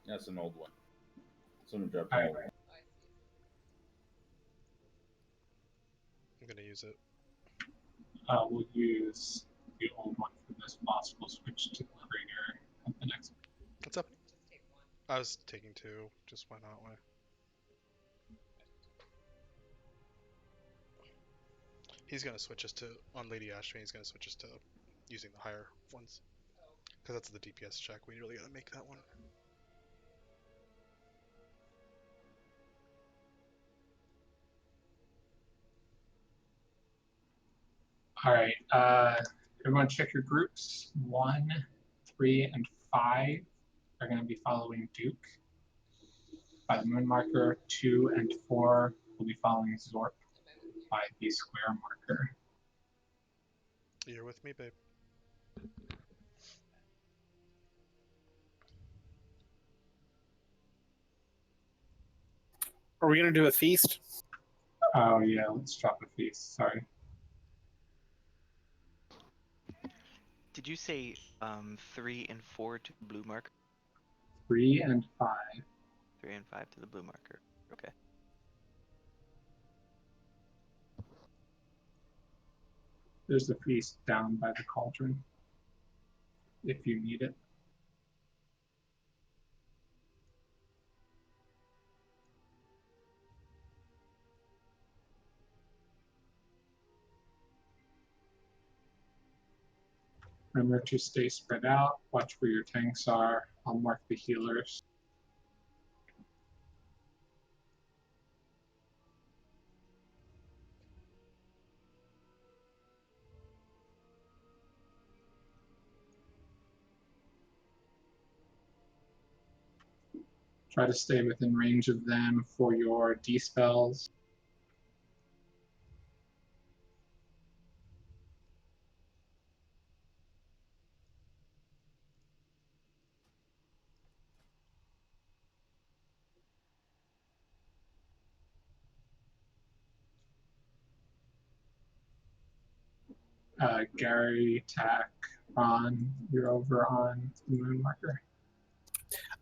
That's an old one. Someone dropped All an right. old one. I'm gonna use it. We'll use the old one for this boss. We'll switch to the crater at the next. What's up? I was taking 2. Just why not? Why? He's gonna switch us to on Lady Ashwin. He's gonna switch us to using the higher ones because that's the DPS check. We really gotta make that one. All right. Everyone, check your groups. 1, 3, and 5 are going to be following Duke. By the moon marker, 2 and 4 will be following Zorp by the square marker. You're with me, babe. Are we gonna do a feast? Oh yeah, let's drop a feast. Sorry. Did you say 3 and 4 to the blue marker? 3 and 5. 3 and 5 to the blue marker. Okay. There's a feast down by the cauldron if you need it. Remember to stay spread out. Watch where your tanks are. I'll mark the healers. Try to stay within range of them for your D-spells. Gary, Tack, Ron, you're over on the moon marker.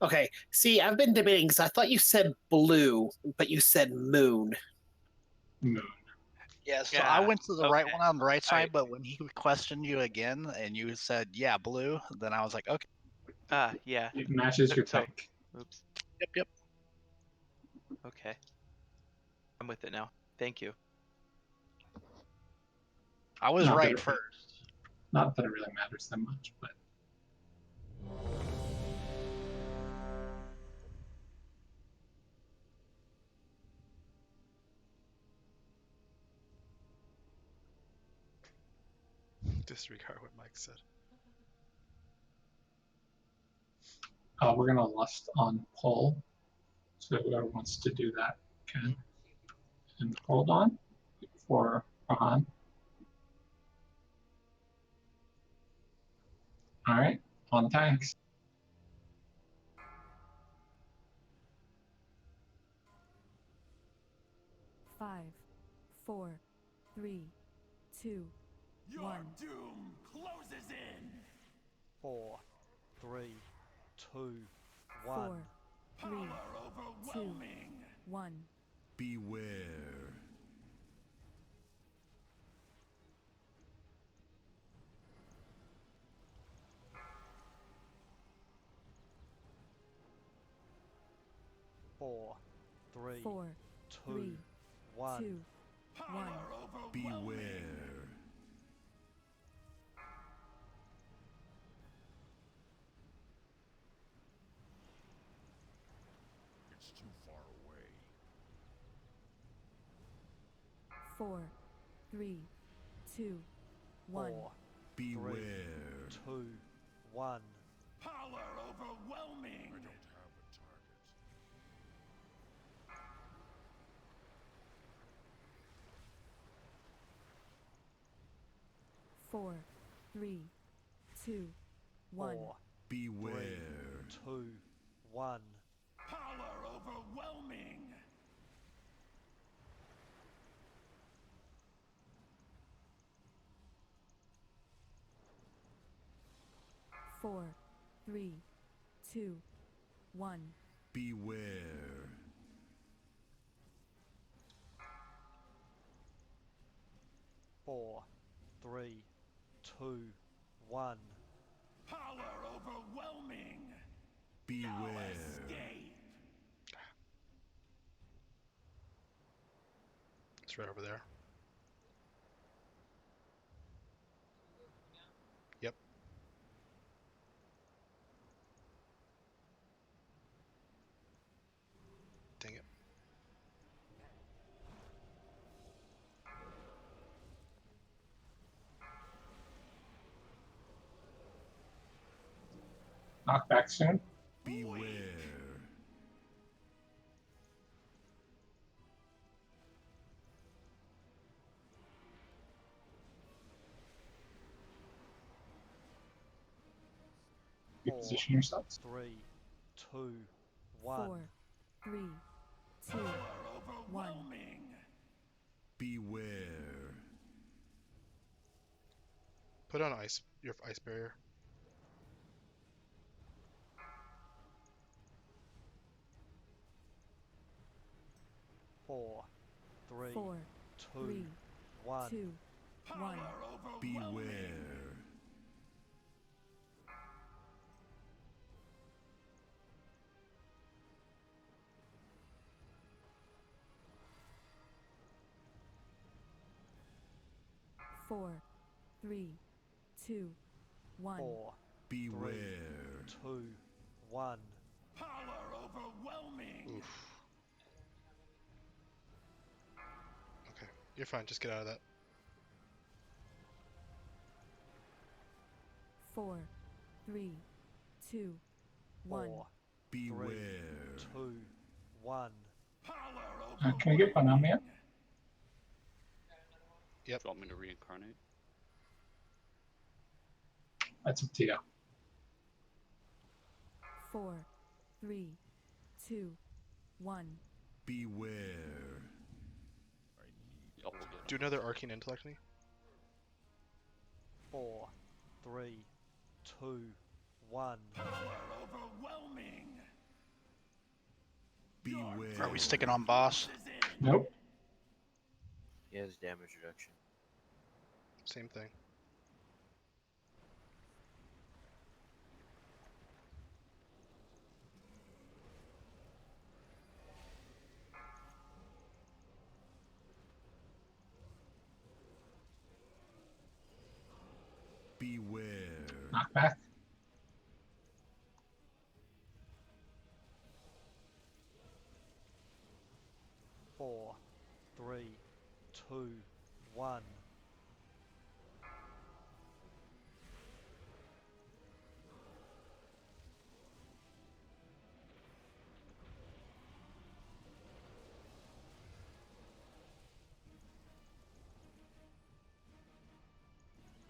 Okay. See, I've been debating because I thought you said blue, but you said moon. Moon. Yeah, so Yeah, I went to the right okay. one on the right side, Alright. but when he questioned you again and you said, yeah, blue, then I was like, okay, Yeah. It matches your So- tank. Oops. yep. Okay. I'm with it now. Thank you. I was Not right that it- first. Not that it really matters that much, but Disregard what Mike said. we're gonna lust on pull. So whoever wants to do that can. And hold on for Rahan. All right, on tanks. Five, four, three, two, Your one. doom closes in. 4, 3, 2, 1. Four, three, Power overwhelming. 1. Beware. Four, three, Four, two, three, 1. 2, Power 1. overwhelming. Beware. It's too far away. 4, 3, 2, 1. 4, Beware. 2, 1. Power overwhelming. I don't have a target. 4, 3, 2, 1. 4, Beware. 2, 1. Power overwhelming. 4, 3, 2, 1. Beware. 4, 3, 2, 1. Power overwhelming. Beware. Escape. It's right over there. Yep. Dang it. Knockback soon. Beware. Reposition yourselves. 3, 2, 1. 4, 3, 2, Power 1. overwhelming. Beware. Put on your ice barrier. Four, 3, 4, 2, 3, 1. 2, Power 1. overwhelming. Beware. Four, 3, 2, 1. 4, Beware. 2, 1. Power overwhelming. Oof. Okay, you're fine. Just get out of that. 4, 3, 2, 1. 4, Beware. 2, 1. Power Can we get Konami yet? Yep. Do you want me to reincarnate? That's up to you. 4, 3, 2, 1. Beware. Y'all will get Do another arcane intellect me. 4, 3, 2, 1. Power overwhelming. Beware. Are we sticking on boss? Nope. He has damage reduction. Same thing. Beware. Knockback. 4, 3, 2, 1.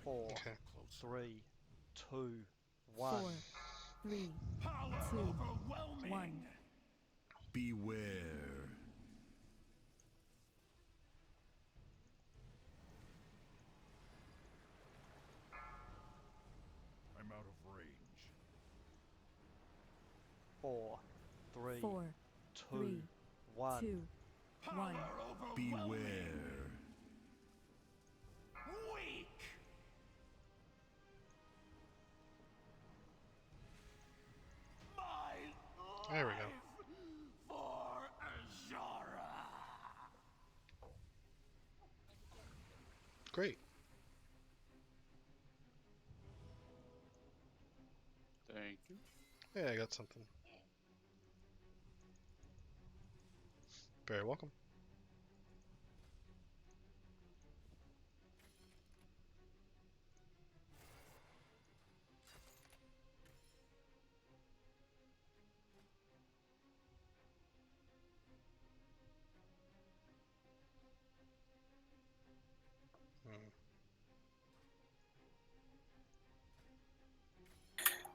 Four, Okay. 3, 2, 1. 4, 3, Power 2, overwhelming. 1. Beware. I'm out of range. 4, 3, 4, 2, 3, 1. 2, 1. Beware. Beware. Weak. My There we go. life for Azara. Great. Thank you. Yeah, I got something. Very welcome.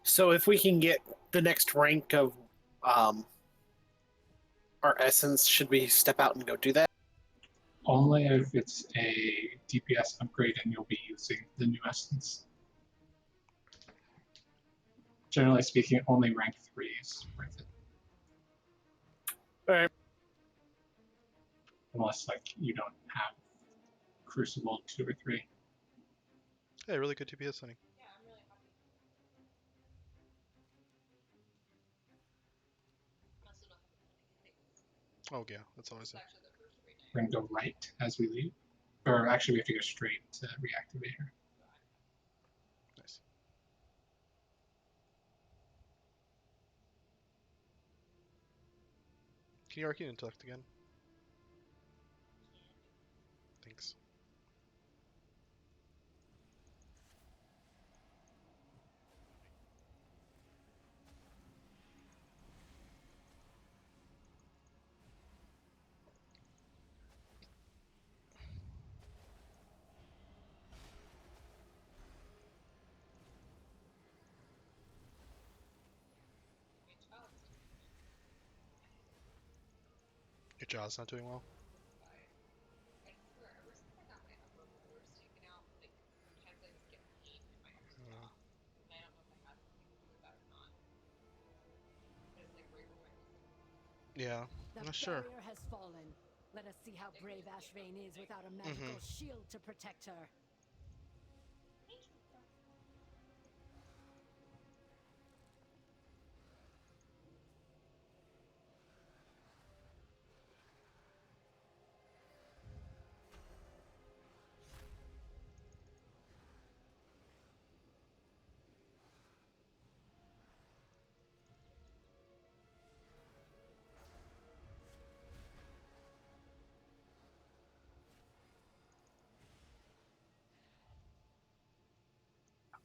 So if we can get the next rank of our essence, should we step out and go do that? Only if it's a DPS upgrade and you'll be using the new essence. Generally speaking, only rank 3 is worth it. Alright. Unless like you don't have Crucible 2 or 3. Hey, really good DPS hunting. Oh yeah, that's always it. We're gonna go right as we leave. Or actually we have to go straight to reactivate her. Nice. Can you Arcane Intellect again? Thanks. Your jaw's not doing well. Yeah, I'm not sure. barrier has fallen. Let us see how brave Ashvane is without a magical shield to protect her.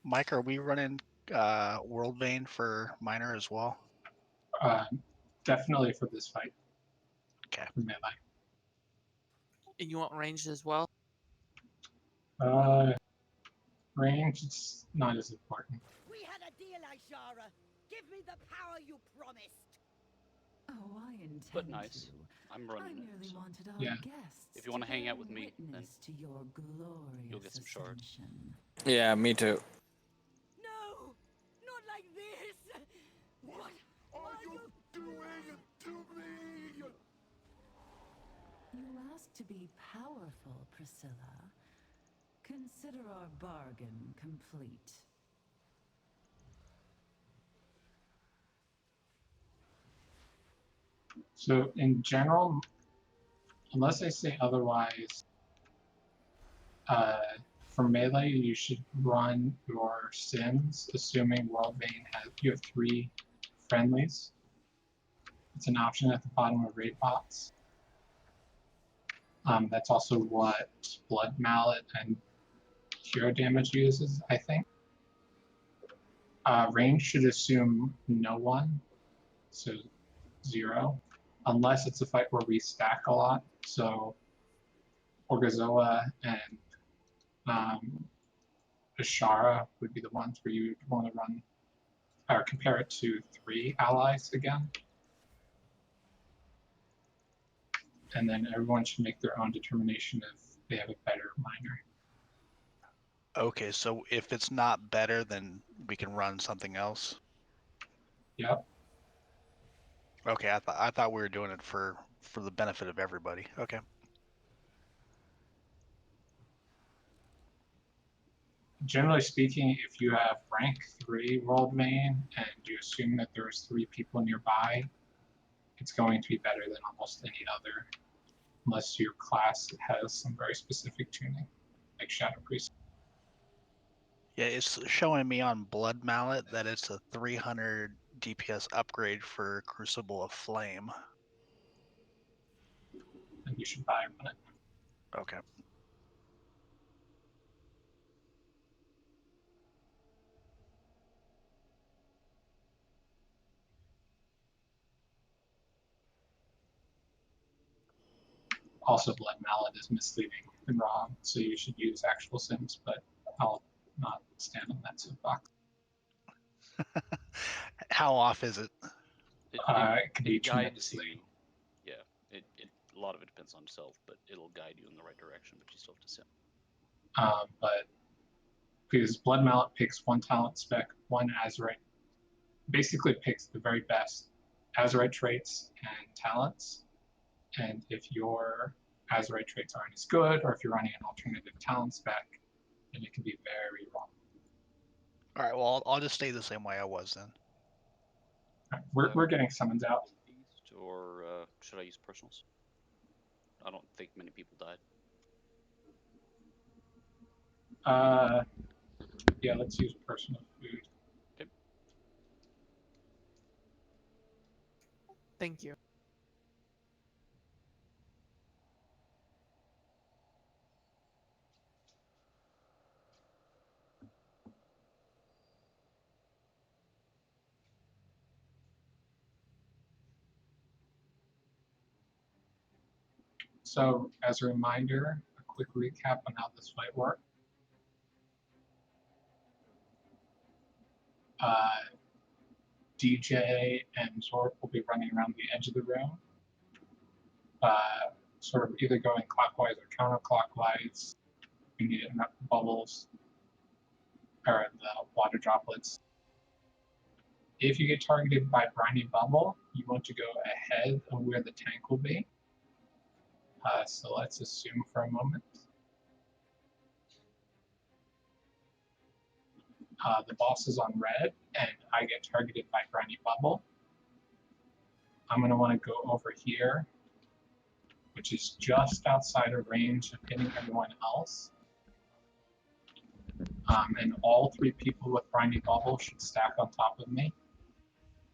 Mike, are we running World Vein for Miner as well? Definitely for this fight. Okay. For melee. And you want ranged as well? Range is not as important. We had a deal, Ishara. Give me the power you promised. Oh, I intend But nice. to. I'm I running it. merely So wanted our Yeah. guests if you want to hang out with me, then witness to your glorious you'll get some shards. ascension. Yeah, me too. No, not like this. What are you doing to me? You asked to be powerful, Priscilla. Consider our bargain complete. So in general, unless I say otherwise, for melee you should run your sims, assuming World Vein has you have 3 friendlies. It's an option at the bottom of raid bots. That's also what Blood Mallet and Hero Damage uses, I think. Range should assume no one, so 0, unless it's a fight where we stack a lot. So Orgazoa and Ashara would be the ones where you want to run or compare it to 3 allies again. And then everyone should make their own determination if they have a better miner. Okay, so if it's not better, then we can run something else. Yep. Okay, I thought we were doing it for the benefit of everybody. Okay. Generally speaking, if you have rank 3 World Main and you assume that there's 3 people nearby, it's going to be better than almost any other, unless your class has some very specific tuning, like Shadow Priest. Yeah, it's showing me on Blood Mallet that it's a 300 DPS upgrade for Crucible of Flame. And you should buy one. Okay. Also, Blood Mallet is misleading and wrong, so you should use actual sims, but I'll not stand on that soapbox. How off is it? It can be it guides tremendously. you. Yeah, a lot of it depends on yourself, but it'll guide you in the right direction, but you still have to sim. But because Blood Mallet picks 1 talent spec, 1 Azerite, basically picks the very best Azurite traits and talents. And if your Azurite traits aren't as good, or if you're running an alternative talent spec, then it can be very wrong. All right, well, I'll just stay the same way I was then. We're getting summons out. Beast, or should I use personals? I don't think many people died. Yeah, let's use personal food. Okay. Thank you. So, as a reminder, a quick recap on how this fight works. DJ and Zork will be running around the edge of the room, sort of either going clockwise or counterclockwise. We need enough bubbles, or the water droplets. If you get targeted by Briny Bubble, you want to go ahead of where the tank will be. So let's assume for a moment. The boss is on red, and I get targeted by Briny Bubble. I'm going to want to go over here, which is just outside of range of hitting everyone else. And all three people with Briny Bubble should stack on top of me.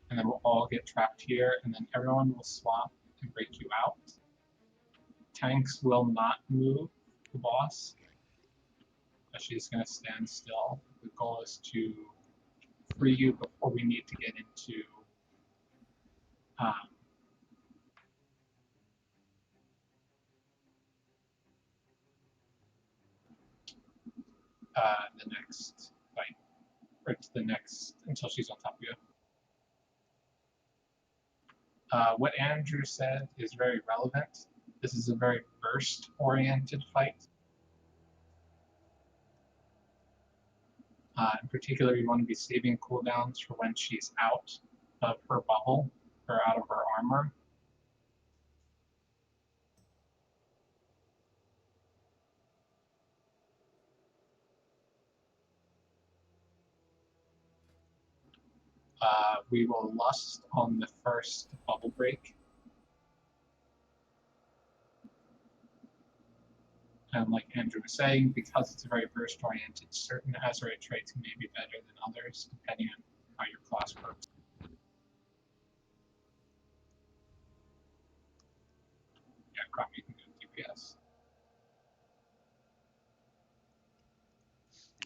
And then we'll all get trapped here, and then everyone will swap and break you out. Tanks will not move the boss, but she's going to stand still. The goal is to free you before we need to get into the next fight, or to the next, until she's on top of you. What Andrew said is very relevant. This is a very burst-oriented fight. In particular, you want to be saving cooldowns for when she's out of her bubble, or out of her armor. We will lust on the first bubble break. And like Andrew was saying, because it's a very burst-oriented, certain Azurite traits may be better than others, depending on how your class works. Yeah, Crop, you can do DPS.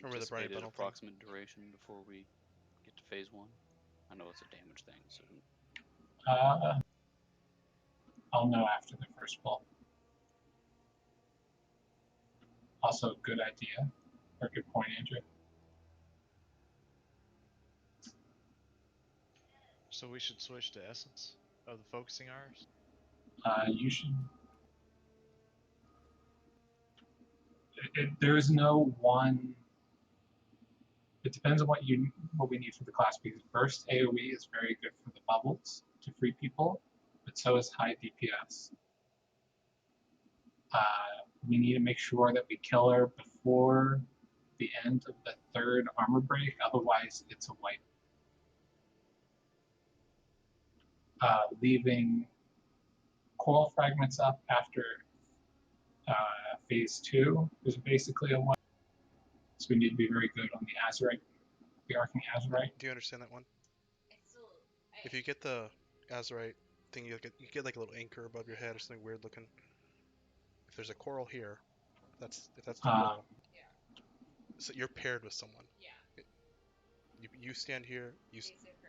Remember the Briny Anticipated Bubble thing? approximate duration before we get to phase 1? I know it's a damage thing, so I'll know after the first pull. Also, good idea, or good point, Andrew. So we should switch to Essence of the focusing hours? You should. There is no one. It depends on what we need for the class, because burst AoE is very good for the bubbles to free people, but so is high DPS. We need to make sure that we kill her before the end of the third armor break, otherwise it's a wipe. Leaving coral fragments up after phase 2 is basically a wipe. So we need to be very good on the Azurite, the Arcing Azurite. Do you understand that one? If you get the Azurite thing, you get like a little anchor above your head or something weird looking. If there's a coral here, if that's the coral, so you're paired with someone. You stand here,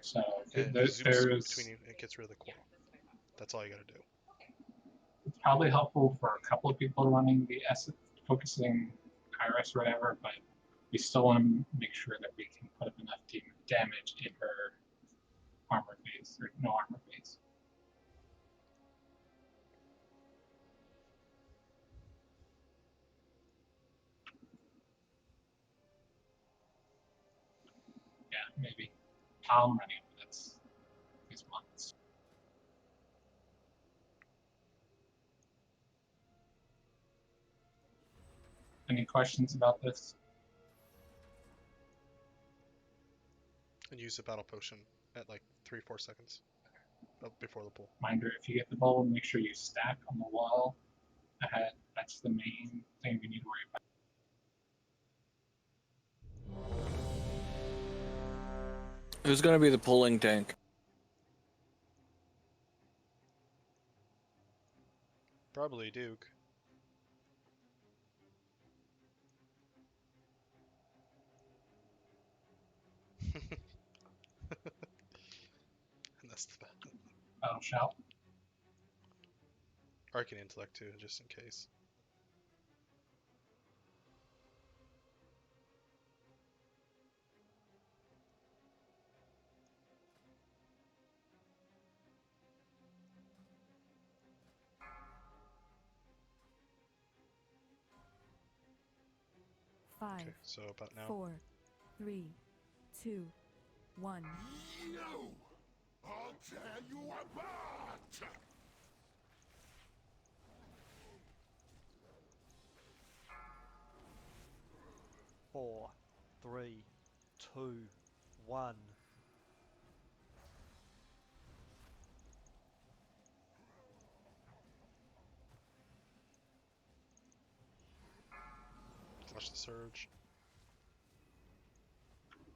So and there's between you, and it gets rid of the coral. That's all you gotta do. It's probably helpful for a couple of people running the focusing Iris or whatever, but we still want to make sure that we can put up enough damage in her armor phase, or no armor phase. Yeah, maybe. I'm running, but that's these months. Any questions about this? And use the battle potion at like 3-4 seconds before the pull. Reminder, if you get the bowl, make sure you stack on the wall ahead. That's the main thing we need to worry about. Who's gonna be the pulling tank? Probably Duke. And that's the Battle shout. Arcane Intellect too, just in case. Five, Okay, so about now. 4, 3, 2, 1. No! I'll tear you apart! 4, 3, 2, 1. Watch the surge.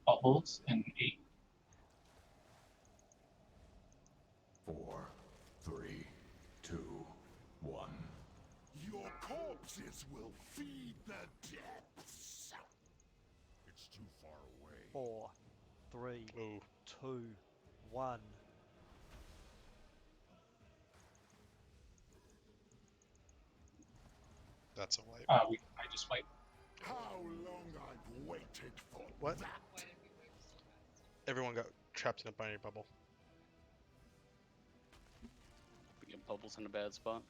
Bubbles in 8. 4, 3, 2, 1. Your corpses will feed the depths. It's too far away. 4, 3, Ooh. 2, 1. That's a wipe. I just wiped. How long I've waited for What? that. Everyone got trapped in a binary bubble. We get bubbles in a bad spot.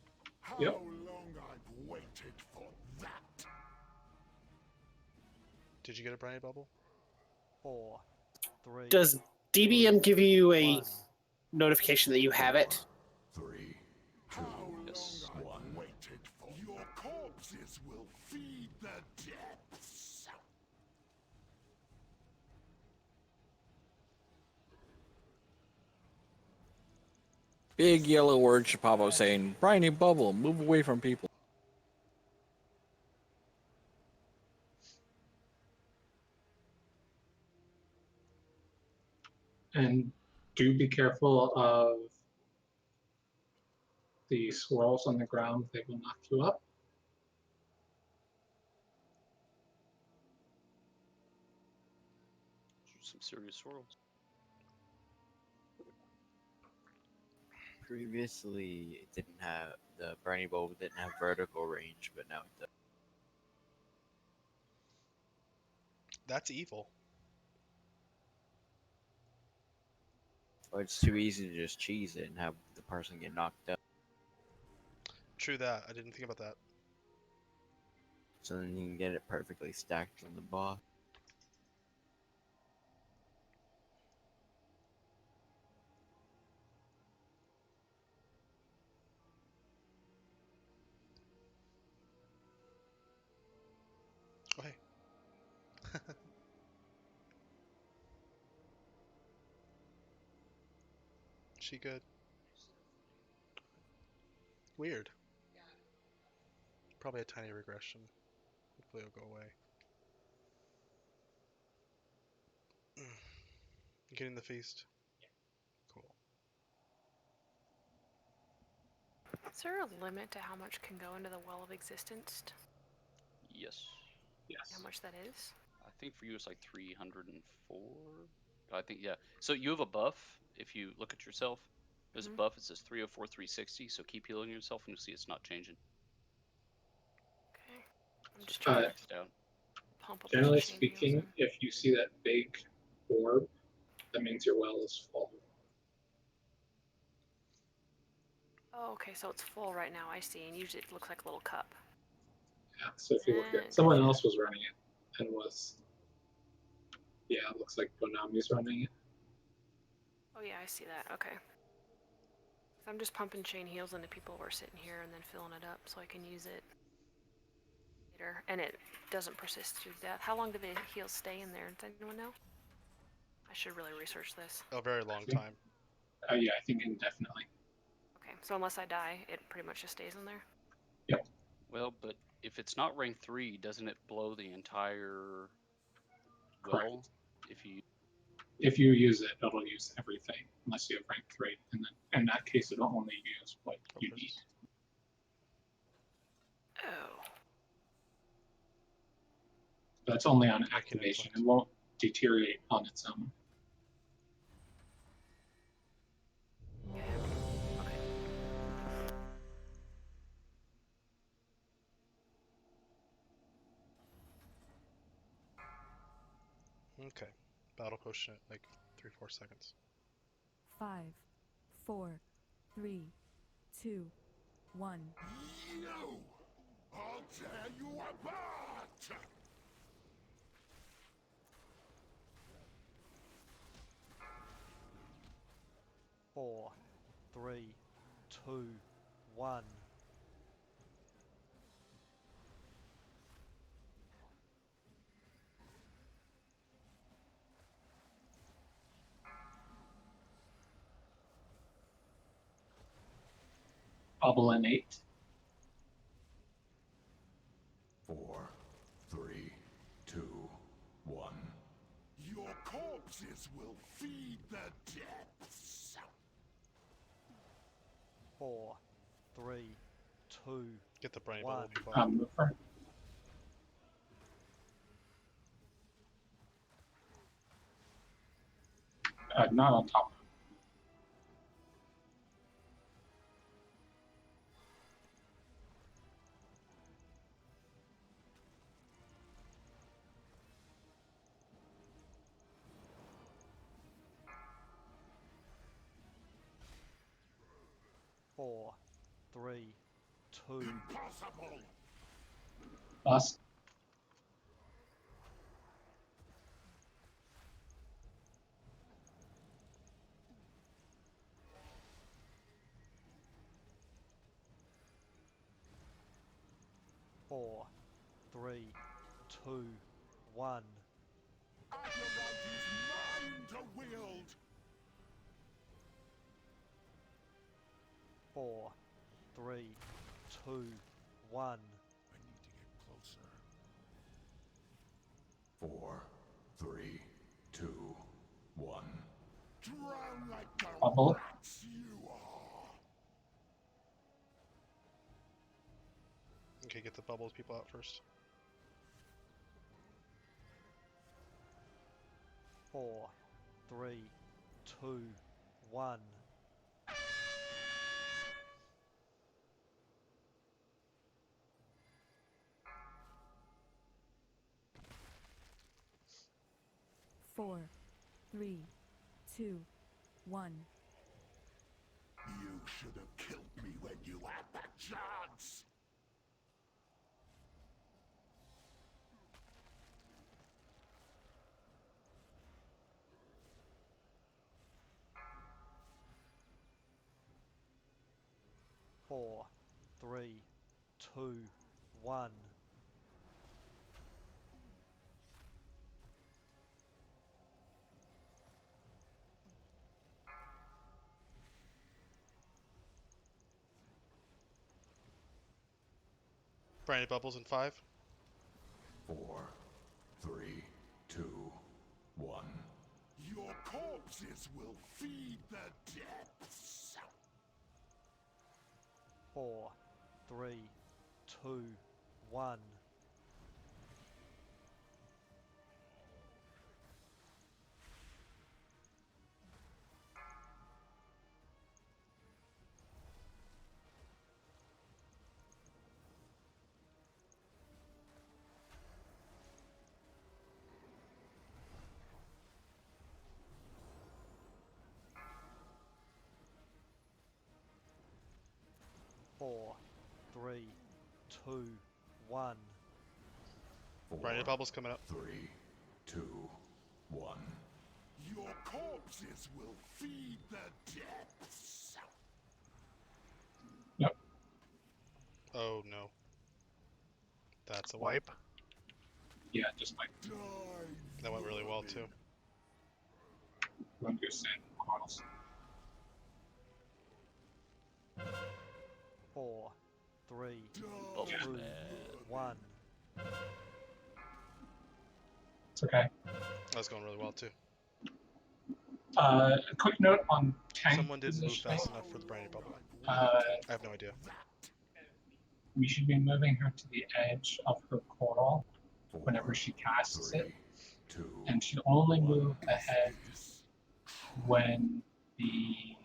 How Yep. long I've waited for that. Did you get a binary bubble? 4, 3. Does DBM give you a 1. notification that you have it? 3, 2, Yes. 1. Waited for. Your corpses will feed the depths. Big yellow word should pop up saying, "Briny bubble, move away from people." And do be careful of the swirls on the ground. They will knock you up. Some serious swirls. Previously, it didn't have the Briny Bulb didn't have vertical range, but now it does. That's evil. Or it's too easy to just cheese it and have the person get knocked out. True that. I didn't think about that. So then you can get it perfectly stacked on the boss. Oh, hey. She good? Weird. Probably a tiny regression. Hopefully it'll go away. Getting the feast? Cool. Is there a limit to how much can go into the Well of Existence? Yes. Yes. How much that is? I think for you it's like 304. I think, yeah. So you have a buff. If you look at yourself, there's a buff. It says 304, 360. So keep healing yourself and you'll see it's not changing. Okay. I'm just trying to Maxed out. pump up Generally the chain speaking, heals if you see that big orb, that means your well is full. Oh, okay, so it's full right now, I see, and usually it looks like a little cup. Yeah. So if you look at someone else was running it and was, yeah, it looks like Bonami's running it. Oh yeah, I see that, okay. I'm just pumping chain heals into people who are sitting here and then filling it up so I can use it and it doesn't persist to death. How long do the heals stay in there? Does anyone know? I should really research this. A very long time. Yeah, I think indefinitely. Okay, so unless I die, it pretty much just stays in there. Yep. Well, but if it's not rank 3, doesn't it blow the entire well? Correct. If you If you use it, it'll use everything unless you have rank 3, and then in that case, it'll only use what you need. Oh. That's only on activation. It won't deteriorate on its own. Okay. Battle potion at like 3-4 seconds. 5, 4, 3, 2, 1. No! I'll tear you apart! 4, 3, 2, 1. Bubble in 8. 4, 3, 2, 1. Your corpses will feed the depths. 4, 3, 2, Get the brain 1. bubble. Mover. Not on top. Four, 3, 2. Impossible! Us. Four, 3, 2, 1. Acheronte is mine to wield! 4, 3, 2, 1. I need to get closer. 4, 3, 2, 1. Drown like the Bubble. rats you are! Okay, get the bubbles people out first. 4, 3, 2, 1. Four, 3, 2, 1. You should have killed me when you had the chance! Four, 3, 2, 1. Brandy bubbles in 5. 4, 3, 2, 1. Your corpses will feed the depths! 4, 3, 2, 1. Four, 3, 2, 1. Brandy bubbles coming up. 3, 2, 1. Your corpses will feed the depths! Yep. Oh no. That's a wipe. Yeah, just like That went really well too. one goes in corals. 4, 3, Oh, 2, man. 1. It's okay. That's going really well too. A quick note on tank Someone didn't move positioning. fast enough for the briny bubble. Uh, I have no idea. we should be moving her to the edge of her coral whenever she casts it, and should only move ahead when the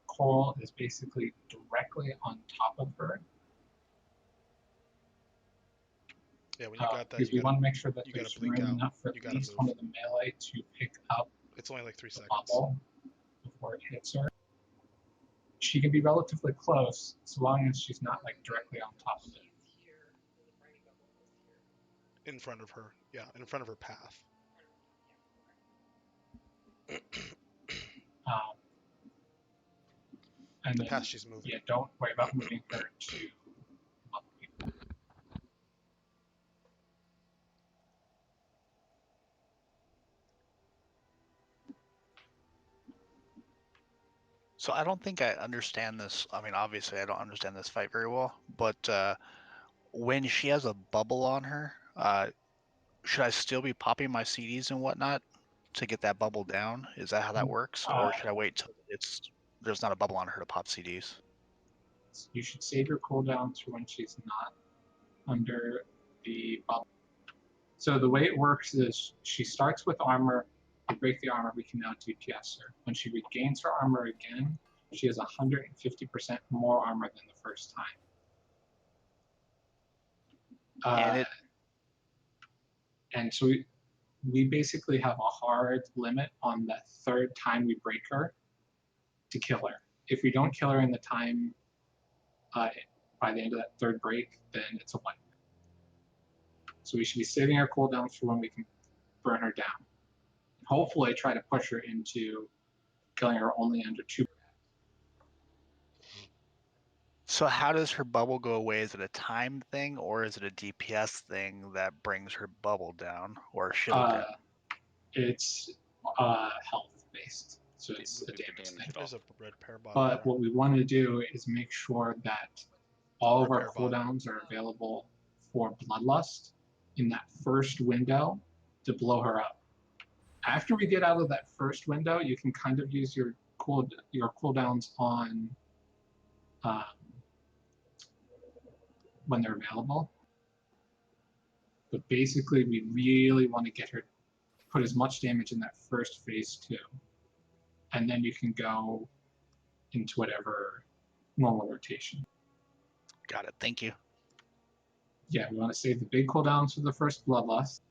coral is basically directly on top of her. Yeah, when you got that, Because we want to make sure that you gotta there's blink room out. enough for You at gotta least move. one of the melee to pick up It's only like 3 the seconds. bubble before it hits her. She can be relatively close so long as she's not like directly on top of it. In front of her. Yeah, in front of her path. And The then, path she's moving. yeah, don't worry about moving her to other people. So I don't think I understand this. I mean, obviously I don't understand this fight very well, but when she has a bubble on her, should I still be popping my CDs and whatnot to get that bubble down? Is that how that works, or should I wait till there's not a bubble on her to pop CDs? You should save your cooldowns for when she's not under the bubble. So the way it works is she starts with armor. We break the armor, we can now DPS her. When she regains her armor again, she has 150% more armor than the first time. And so we basically have a hard limit on the third time we break her to kill her. If we don't kill her in the time by the end of that third break, then it's a wipe. So we should be saving our cooldowns for when we can burn her down. Hopefully try to push her into killing her only under 2. So how does her bubble go away? Is it a time thing, or is it a DPS thing that brings her bubble down, or shield down? It's health based, so it's a damage thing. There's a red pair bottom But there. what we want to do is make sure that all of our Repair bot. cooldowns are available for Bloodlust in that first window to blow her up. After we get out of that first window, you can kind of use your cooldowns on when they're available. But basically, we really want to get her put as much damage in that first phase 2, and then you can go into whatever normal rotation. Got it. Thank you. Yeah, we want to save the big cooldowns for the first Bloodlust.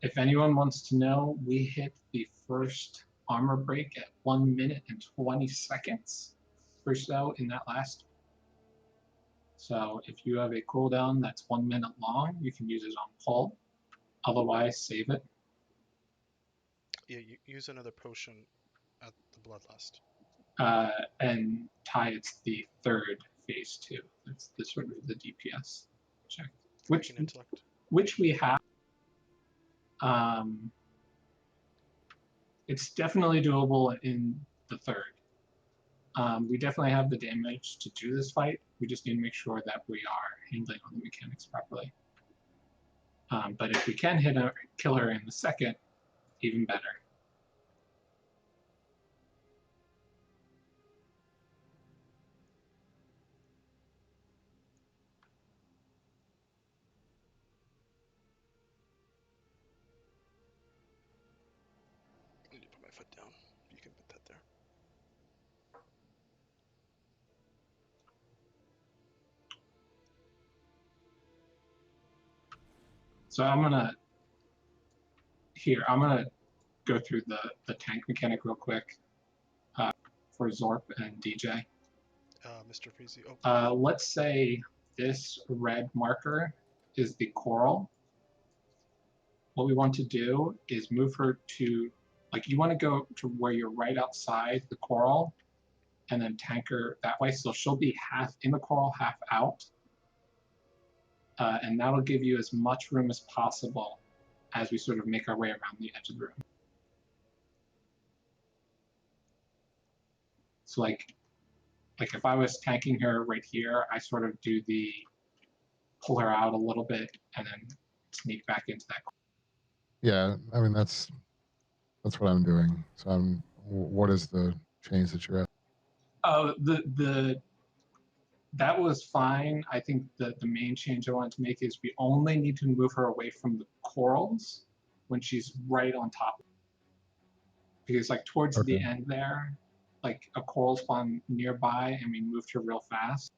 If anyone wants to know, we hit the first armor break at 1 minute and 20 seconds or so in that last. So if you have a cooldown that's 1 minute long, you can use it on pull. Otherwise, save it. Yeah, you use another potion at the Bloodlust. And tie it's the third phase 2. That's the sort of the DPS check, which we have. It's definitely doable in the third. We definitely have the damage to do this fight. We just need to make sure that we are handling all the mechanics properly. But if we can hit her, kill her in the second, even better. I need to put my foot down. You can put that there. So I'm gonna go through the tank mechanic real quick for Zorp and DJ. Mr. Freezy. Oh. Let's say this red marker is the coral. What we want to do is move her to, like, you want to go to where you're right outside the coral and then tank her that way. So she'll be half in the coral, half out. And that'll give you as much room as possible as we sort of make our way around the edge of the room. So like if I was tanking her right here, I sort of do the pull her out a little bit and then sneak back into that. Yeah, I mean that's what I'm doing. So what is the change that you're at? Oh, that was fine. I think the main change I wanted to make is we only need to move her away from the corals when she's right on top. Because like towards the end there, like a coral spawn nearby and we moved her real fast.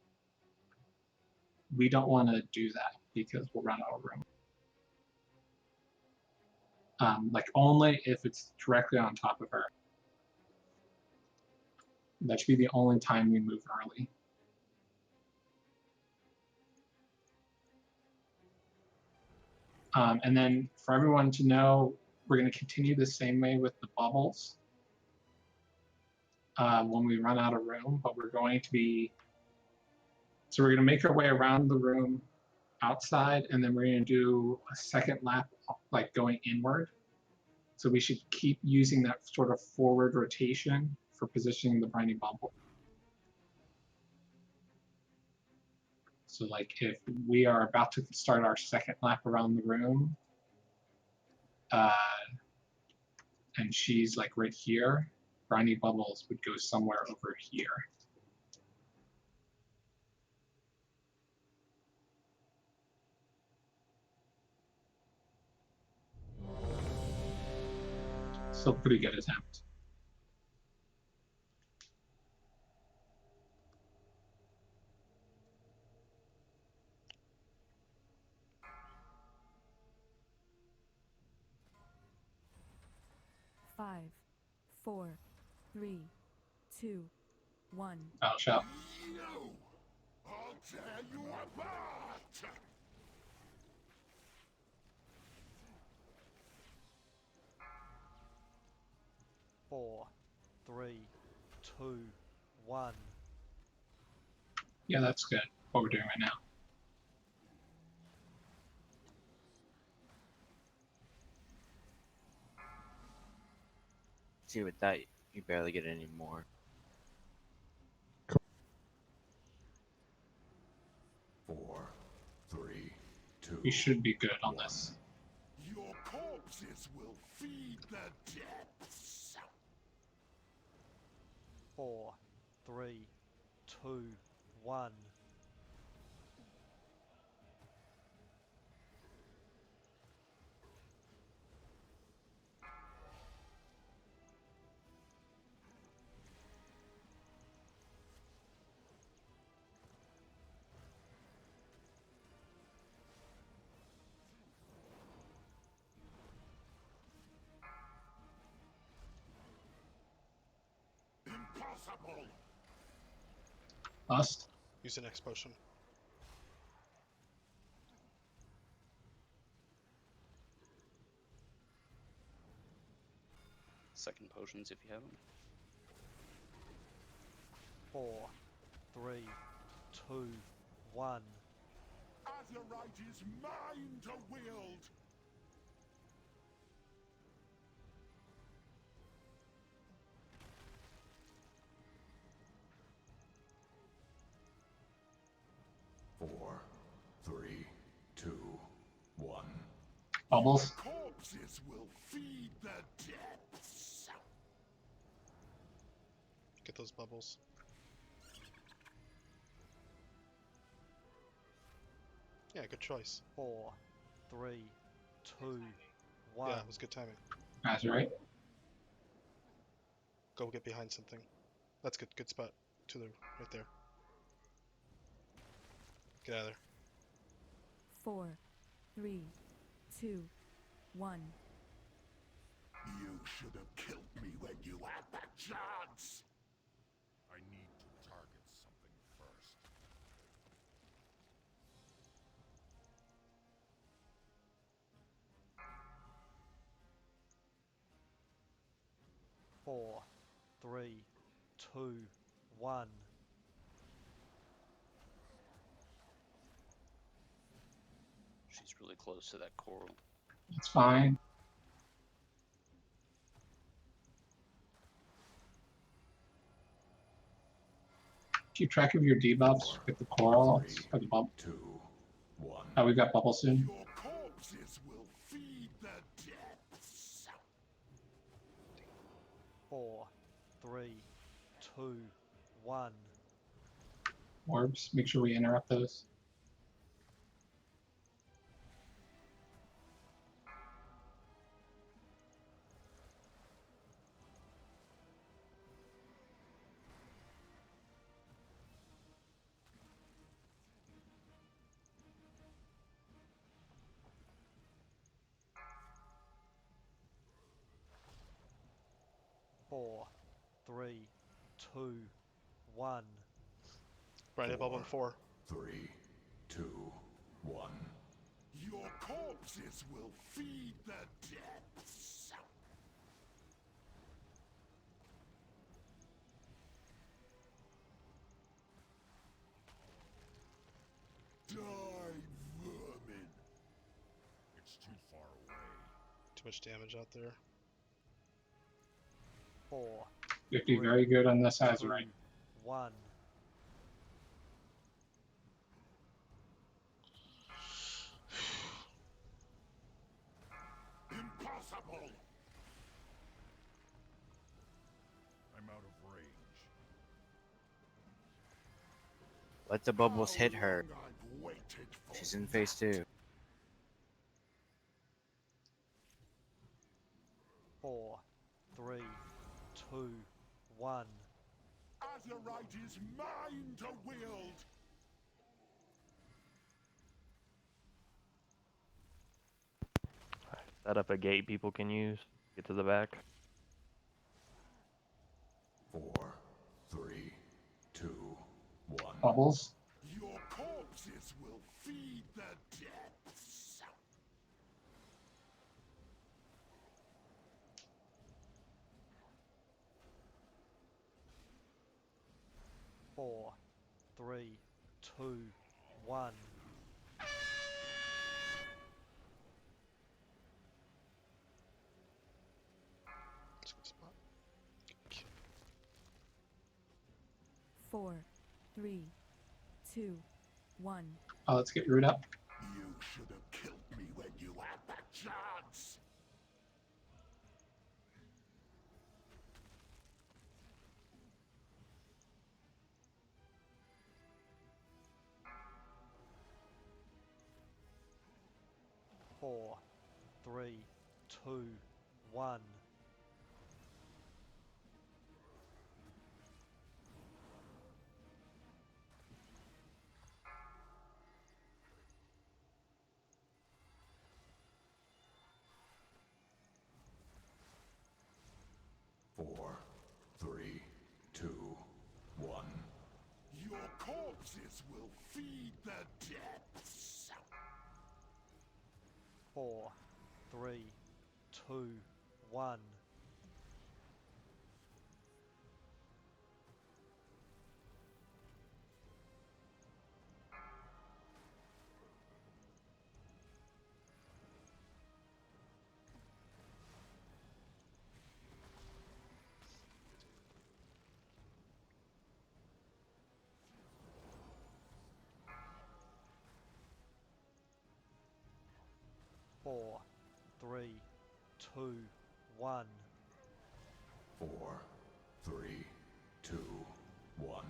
We don't want to do that because we'll run out of room. Like only if it's directly on top of her. That should be the only time we move early. And then for everyone to know, we're going to continue the same way with the bubbles when we run out of room, but we're going to be, so we're going to make our way around the room outside, and then we're going to do a second lap, like going inward. So we should keep using that sort of forward rotation for positioning the briny bubble. So like if we are about to start our second lap around the room, and she's like right here, briny bubbles would go somewhere over here. Still pretty good attempt. Five, 4, 3, 2, 1. Battle shout. I'll tear you apart! 4, 3, 2, 1. Yeah, that's good. What we're doing right now. See, with that, you barely get any more. 4, 3, 2. We should be good on this. Your corpses will feed the depths. 4, 3, 2, 1. Impossible! Bust. Use an X potion. Second potions if you have them. 4, 3, 2, 1. Azurite is mine to wield! 4, 3, 2, 1. Bubbles. Corpses will feed the depths. Get those bubbles. Yeah, good choice. 4, 3, 2, 1. Yeah, it was good timing. That's right. Go get behind something. That's good. Good spot. To the right there. Get out of there. 4, 3, 2, 1. You should have killed me when you had that chance. I need to target something first. 4, 3, 2, 1. She's really close to that coral. It's fine. Keep track of your debuffs with the coral or the bubble. 2, 1. Oh, we got bubble soon. Your corpses will feed the depths. 4, 3, 2, 1. Orbs. Make sure we interrupt those. Four, 3, 2, 1. Briny bubble in 4. 3, 2, 1. Your corpses will feed the depths. Die, vermin. It's too far away. Too much damage out there. 4, You have to be very good on this Azurite. 1. Impossible! I'm out of range. Let the bubbles hit her. How long I've waited for She's in phase 2. 4, 3, 2, 1. Azurite is mine to wield! Set up a gate people can use. Get to the back. 4, 3, 2, 1. Bubbles. Your corpses will feed the depths. Four, 3, 2, 1. That's a good spot. 4, 3, 2, 1. Oh, let's get Root up. You should have killed me when you had the chance. Four, 3, 2, 1. Four, 3, 2, 1. Your corpses will feed the depths. 4, 3, 2, 1. Four, 3, 2, 1. 4, 3, 2, 1.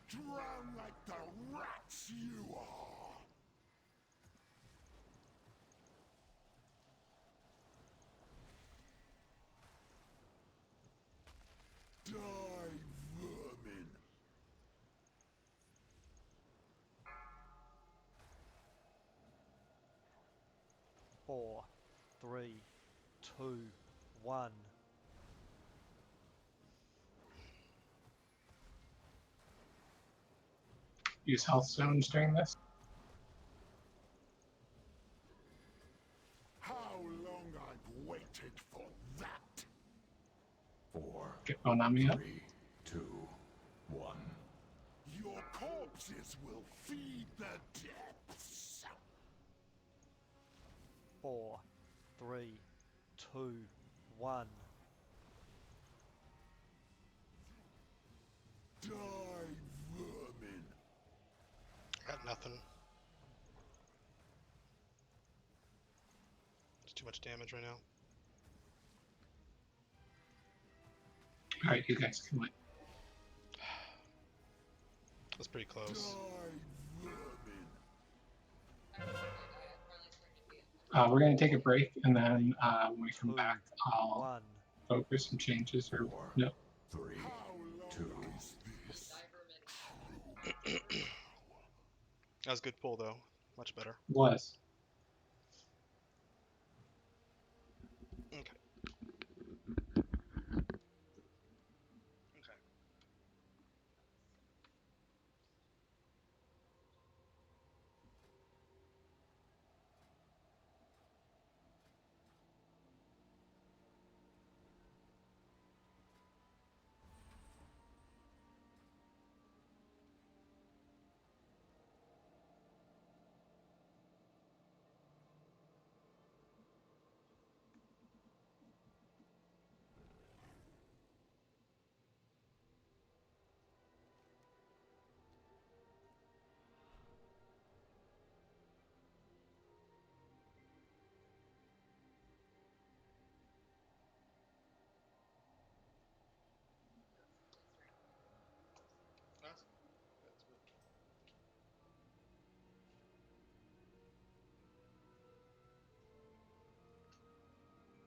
Drown like the rats you are. Die, vermin. 4, 3, 2, 1. Use health zones during this. How long I've waited for that. 4, Get Bonami up. 3, 2, one. Your corpses will feed the depths. 4, 3, 2, 1. Die, vermin. Got nothing. It's too much damage right now. All right, you guys can win. That's pretty close. We're going to take a break, and then when we come back, I'll go through some changes. Or no. 3, 2. That was a good pull, though. Much better. Was. Okay.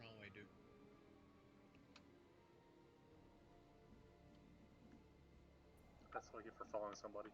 Wrong way, dude. That's what I get for following somebody.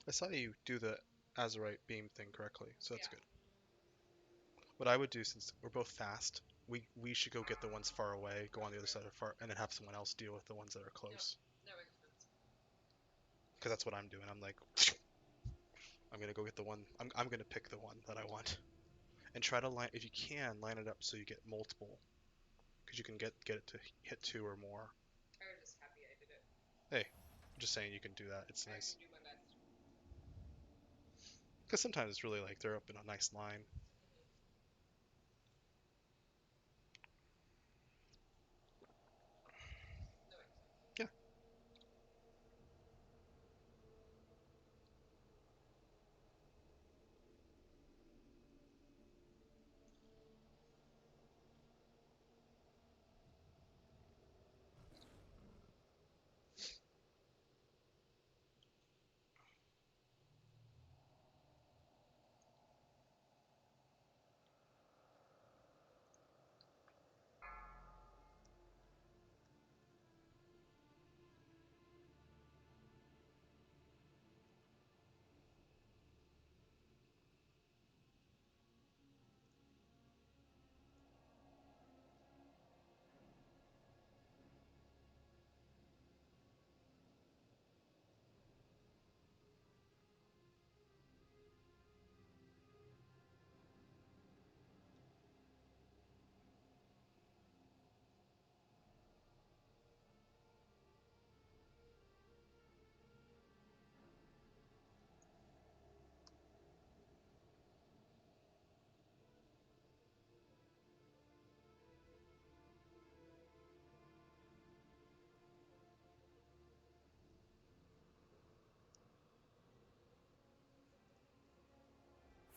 I saw you do the Azurite beam thing correctly, so that's good. What I would do, since we're both fast, we should go get the ones far away, go on the other side of far, and then have someone else deal with the ones that are close. Because that's what I'm doing. I'm like, I'm gonna go get the one. I'm gonna pick the one that I want, and try to line, if you can, line it up so you get multiple, because you can get it to hit 2 or more. Hey, I'm just saying you can do that. It's nice. Because sometimes it's really like they're up in a nice line. Yeah.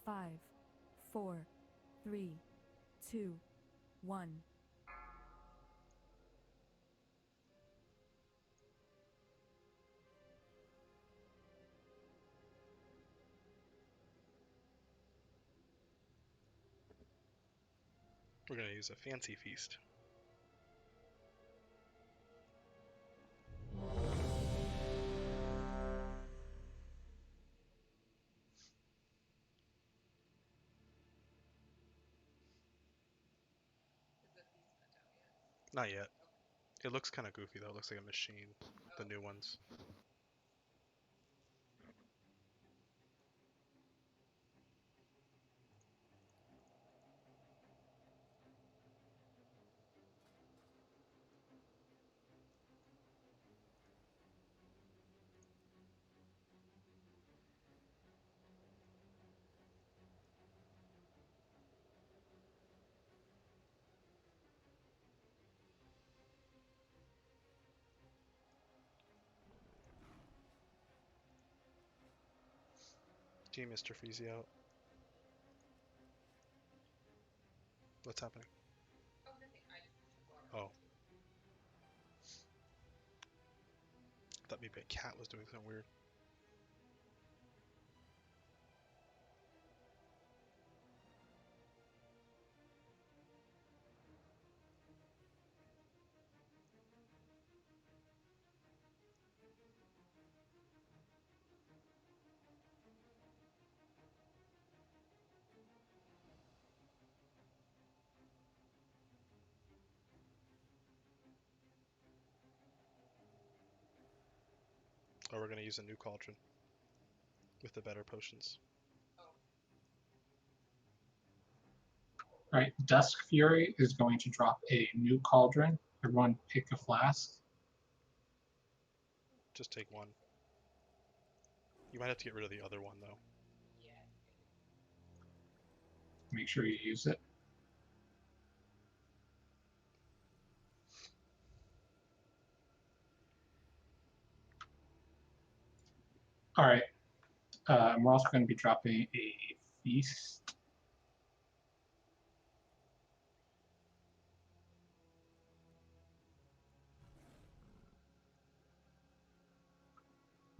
Five, 4, 3, 2, 1. We're gonna use a fancy feast. Not yet. It looks kind of goofy though. It looks like a machine. The new ones. Team Mr. Freezy out. What's happening? Oh. I thought maybe a cat was doing something weird. Oh, we're gonna use a new cauldron with the better potions. Alright, Dusk Fury is going to drop a new cauldron. Everyone pick a flask. Just take one. You might have to get rid of the other one though. Make sure you use it. Alright, we're also going to be dropping a feast.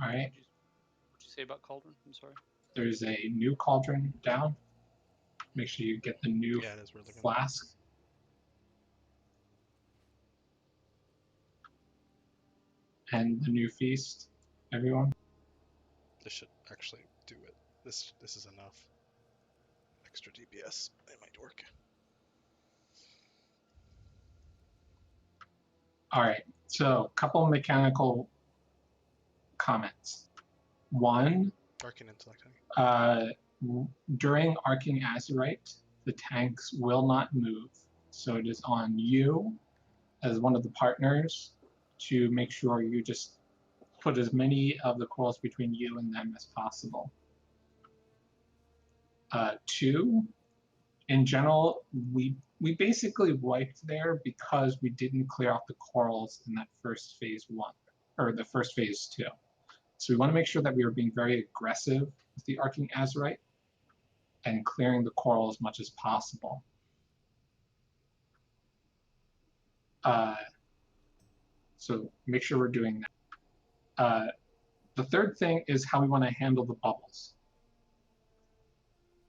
Alright. What'd you say about Cauldron? I'm sorry. There's a new cauldron down. Make sure you get the new flask. And the new feast, everyone. This should actually do it. This is enough. Extra DPS. It might work. All right, so a couple mechanical comments. One, Arcane Intellect. during Arcing Azerite, the tanks will not move. So it is on you as one of the partners to make sure you just put as many of the corals between you and them as possible. Two, in general, we basically wiped there because we didn't clear off the corals in that first phase 1, or the first phase 2. So we want to make sure that we are being very aggressive with the Arcing Azerite and clearing the coral as much as possible. So make sure we're doing that. The third thing is how we want to handle the bubbles.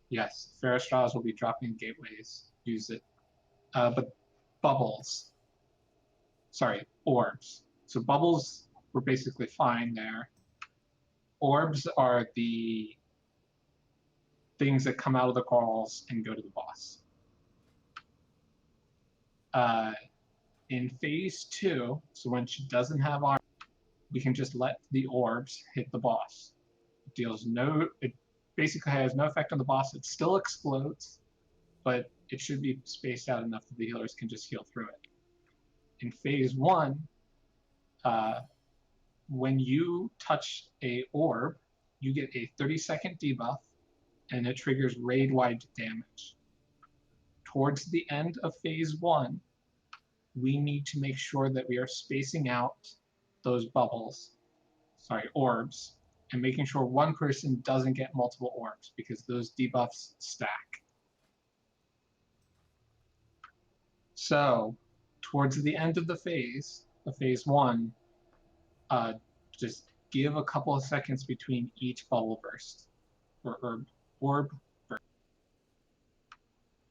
Yes, Ferrous Straws will be dropping gateways. Use it. But bubbles. Sorry, orbs. So bubbles were basically fine there. Orbs are the things that come out of the corals and go to the boss. In phase 2, so when she doesn't have armor, we can just let the orbs hit the boss. It basically has no effect on the boss. It still explodes, but it should be spaced out enough that the healers can just heal through it. In phase 1, when you touch a orb, you get a 30-second debuff, and it triggers raid-wide damage. Towards the end of phase 1, we need to make sure that we are spacing out those orbs, and making sure one person doesn't get multiple orbs, because those debuffs stack. So, towards the end of the phase 1, just give a couple of seconds between each bubble burst, or orb burst.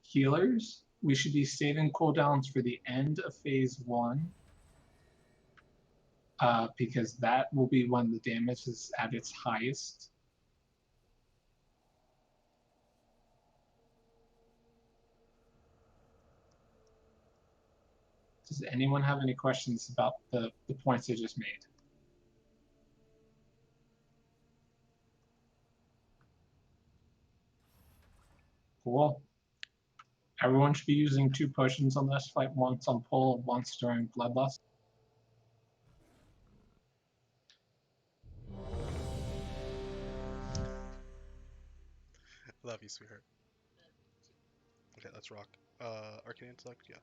Healers, we should be saving cooldowns for the end of phase 1, because that will be when the damage is at its highest. Does anyone have any questions about the points I just made? Cool. Everyone should be using 2 potions on this fight, once on pull, once during Bloodlust. Love you, sweetheart. Okay, let's rock. Arcane Intellect, yeah.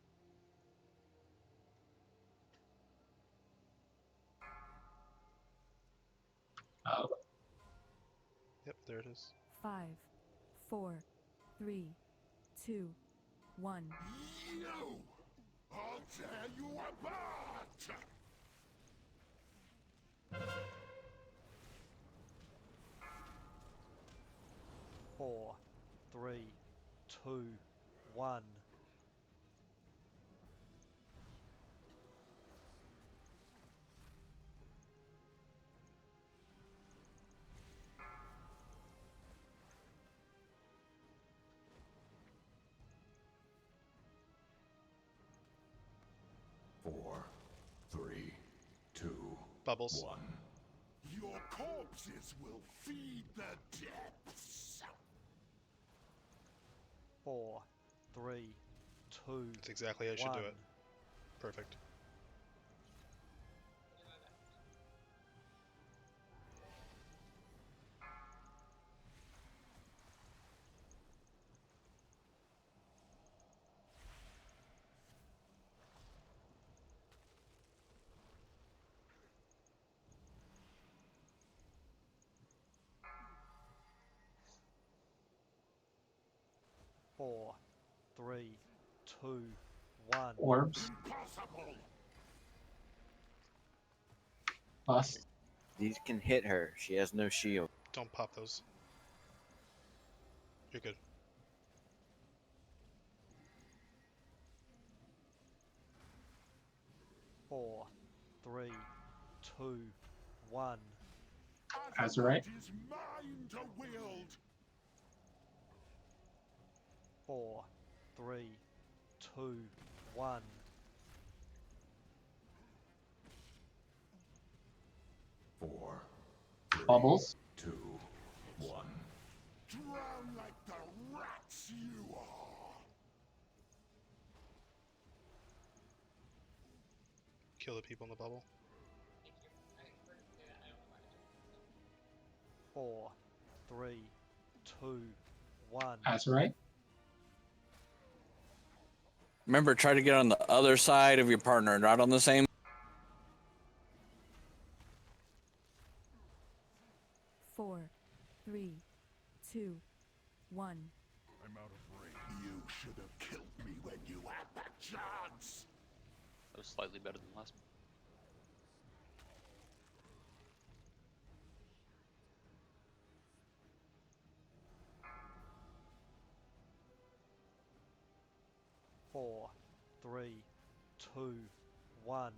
Yep, there it is. 5, 4, 3, 2, 1. You! I'll tear you apart! 4, 3, 2, 1. Four, 3, 2, Bubbles. 1. Your corpses will feed the depths. 4, 3, 2. That's exactly how you should do it. Perfect. Four, 3, 2, 1. Orbs. Bust. These can hit her. She has no shield. Don't pop those. You're good. Four, 3, 2, 1. Azurite. Is mine to wield. 4, 3, 2, 1. Four, Bubbles. 2, 1. Drown like the rats you are. Kill the people in the bubble. 4, 3, 2, 1. Azurite. Remember, try to get on the other side of your partner, not on the same. 4, 3, 2, 1. I'm out of range. You should have killed me when you had that chance. That was slightly better than last. Four, 3, 2, 1.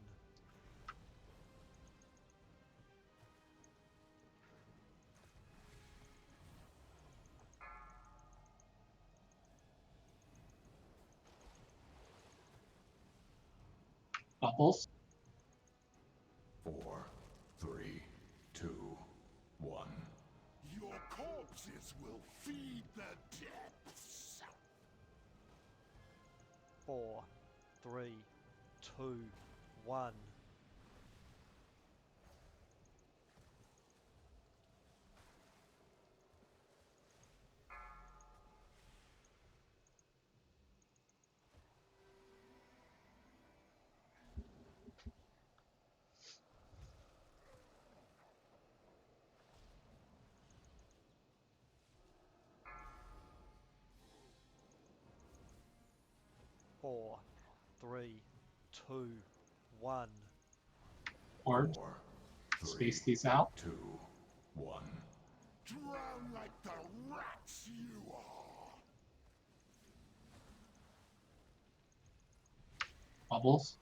Bubbles. 4, 3, 2, 1. Your corpses will feed the depths. 4, 3, 2, 1. Four, 3, 2, 1. Orbs. Space these out. 2, 1. Drown like the rats you are. Bubbles.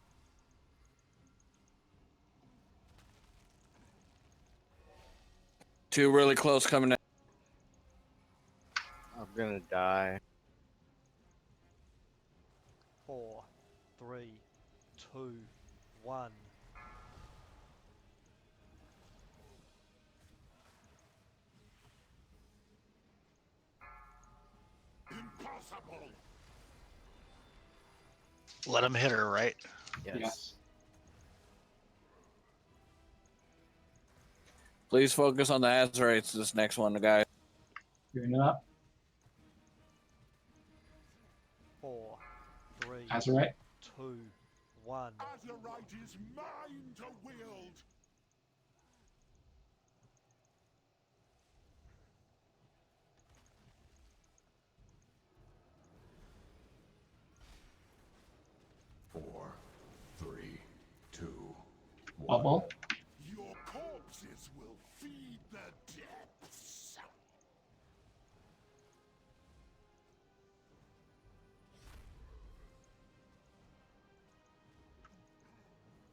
Two really close coming in. I'm gonna die. 4, 3, 2, 1. Impossible. Let him hit her, right? Yes. Please focus on the Azurites. This next one, the guy. Giving it up. 4, 3, Azurite. 2, 1. Azurite is mine to wield. Four, 3, 2, 1. Bubble. Your corpses will feed the depths.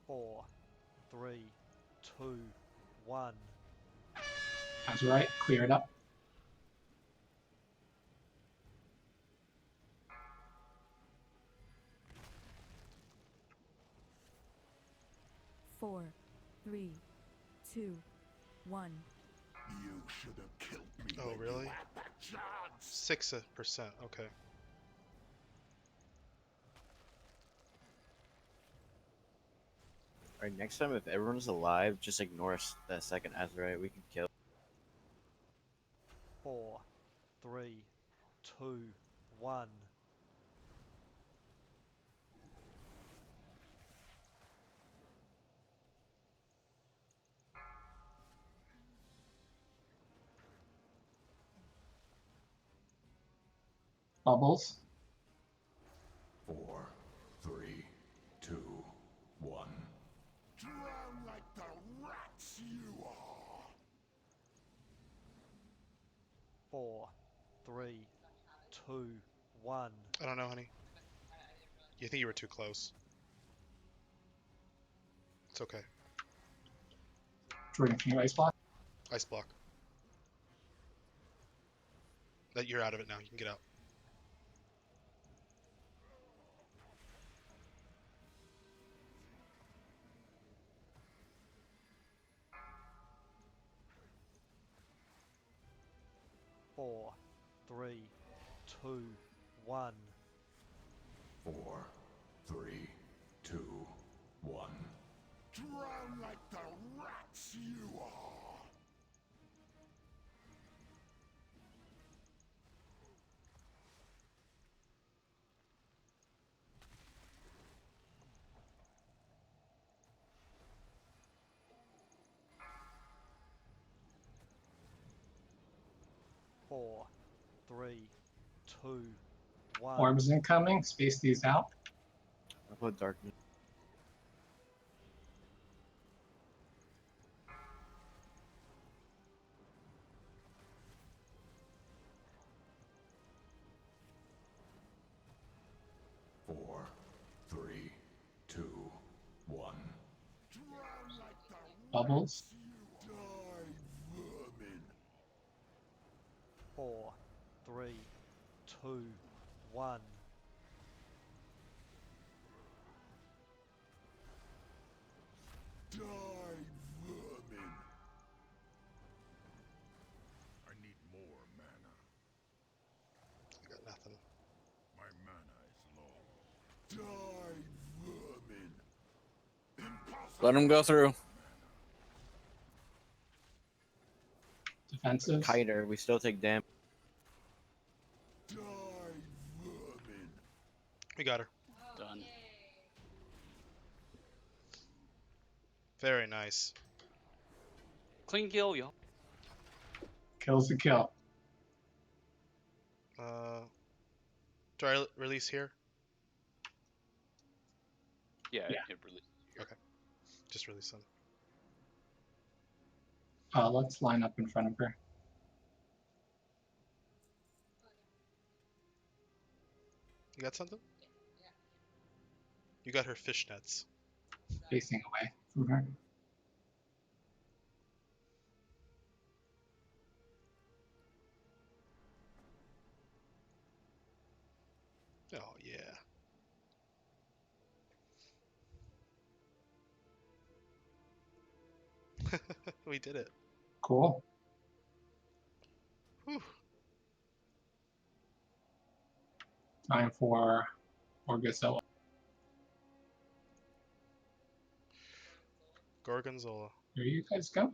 4, 3, 2, 1. Azurite. Clear it up. 4, 3, 2, 1. You should have killed me. Oh, when really? You had that chance. 6%. Okay. Alright, next time if everyone's alive, just ignore the second Azurite. We can kill. 4, 3, 2, 1. Bubbles. 4, 3, 2, 1. Drown like the rats you are. 4, 3, 2, 1. I don't know, honey. You think you were too close. It's okay. Jordan, can you ice block? Ice block. That you're out of it now. You can get out. Four, three, two, one. 4, 3, 2, 1. Drown like the rats you are! Four, three, two, one. Orbs incoming. Space these out. I'll put darkness. Four, 3, 2, 1. Bubbles. Die, vermin! 4, 3, 2, 1. Die, vermin! I need more mana. I got nothing. My mana is low. Die, vermin! Impossible! Let him go through. Defensive. Kiter, we still take damage. Die, vermin! We got her. Done. Very nice. Clean kill, y'all. Kills the kill. Do I release here? Yeah, Yeah. it really. Okay. Just release them. Let's line up in front of her. You got something? You got her fishnets. Facing away from her. Oh yeah. We did it. Cool. Whew. Time for Orgazilla. Gorgonzola. Where are you guys going?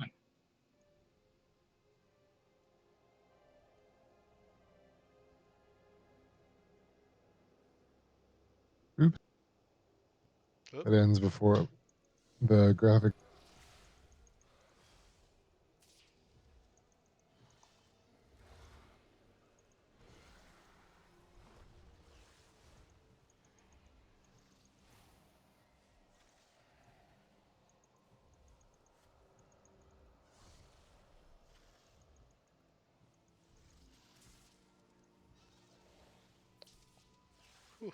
Oops. Oop. It ends before the graphic. Whew.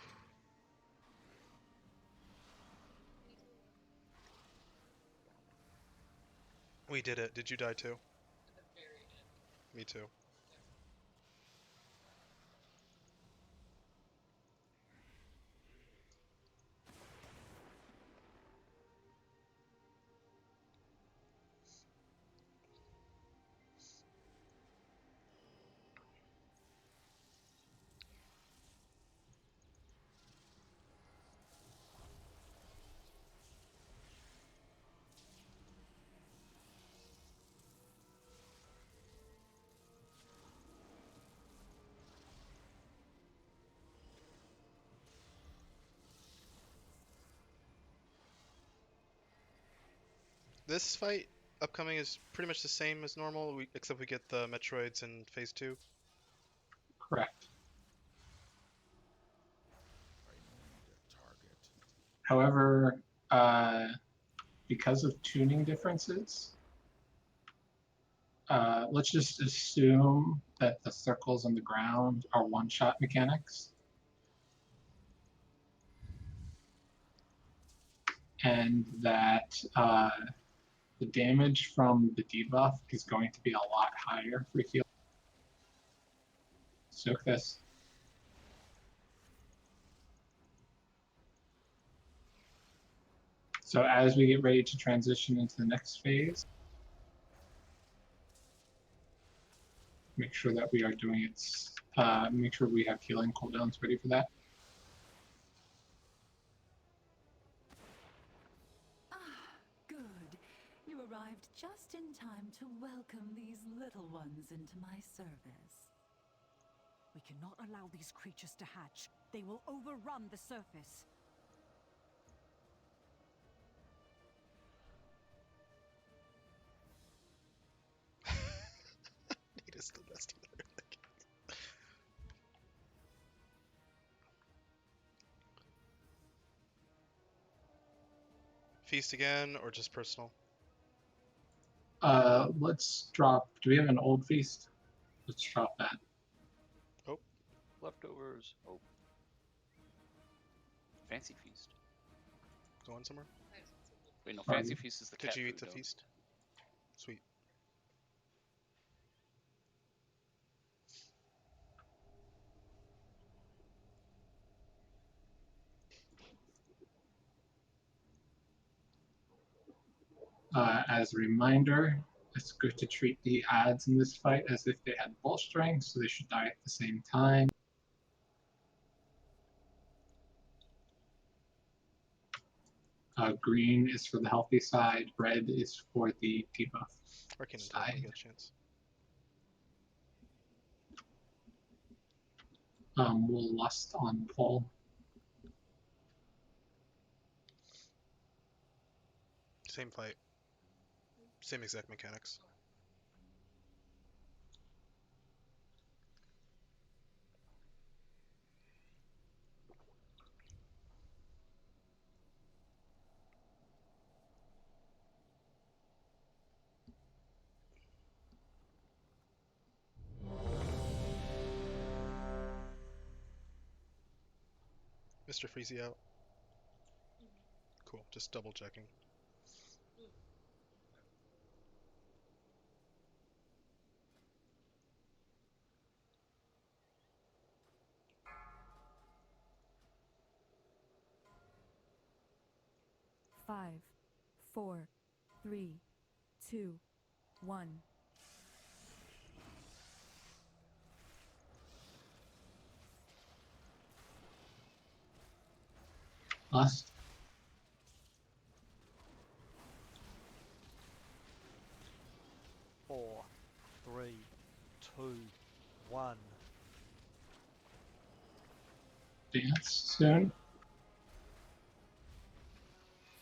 We did it. Did you die too? Me too. This fight upcoming is pretty much the same as normal, except we get the Metroids in Phase 2. Correct. However, because of tuning differences, let's just assume that the circles on the ground are one-shot mechanics. And that The damage from the debuff is going to be a lot higher for heal. Soak this. So as we get ready to transition into the next phase, make sure that we are doing it. Make sure we have healing cooldowns ready for that. Good. You arrived just in time to welcome these little ones into my service. We cannot allow these creatures to hatch. They will overrun the surface. Nate is the best healer. Feast again, or just personal? Let's drop. Do we have an old feast? Let's drop that. Oh. Leftovers. Oh. Fancy feast. Going somewhere? Wait, no, fancy feast is the cat Did you eat food, the though. feast? Sweet. As a reminder, it's good to treat the adds in this fight as if they had full strength, so they should die at the same time. Green is for the healthy side, red is for the debuff Arcane Intel when side. we get a chance. We'll lust on pull. Same fight. Same exact mechanics. Mr. Freezy out. Cool, just double checking. Five, 4, 3, 2, 1. Lust. Four, 3, 2, 1. Dance soon.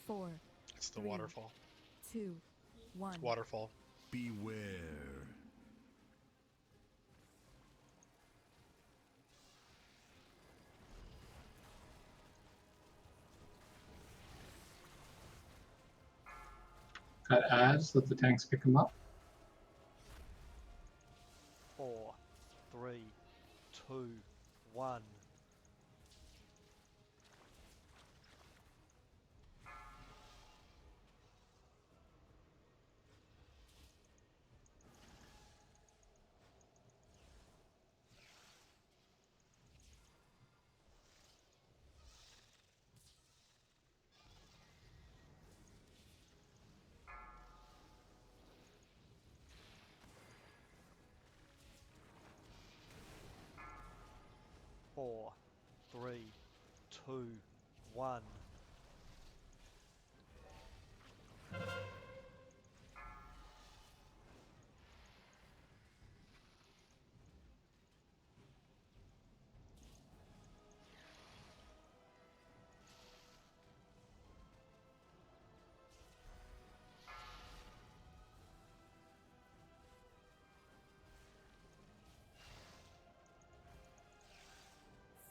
4, It's the 3, waterfall. 2, 1. Waterfall. Beware. Cut adds, let the tanks pick them up. 4, 3, 2, 1. Four, 3, 2, 1.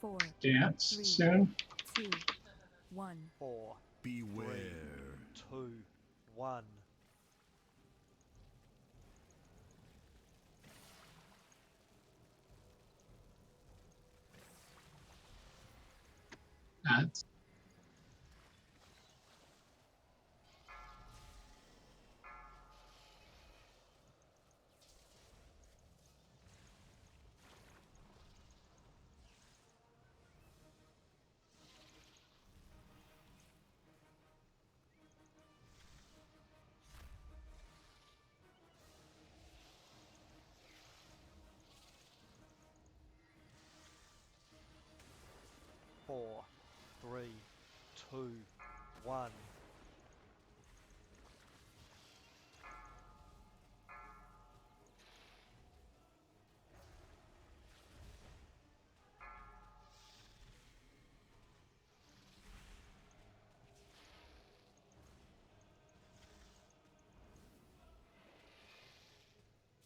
Four, Dance 3, soon. 2, 1. 4, Beware. 2, 1. Adds. 4, 3, 2, 1.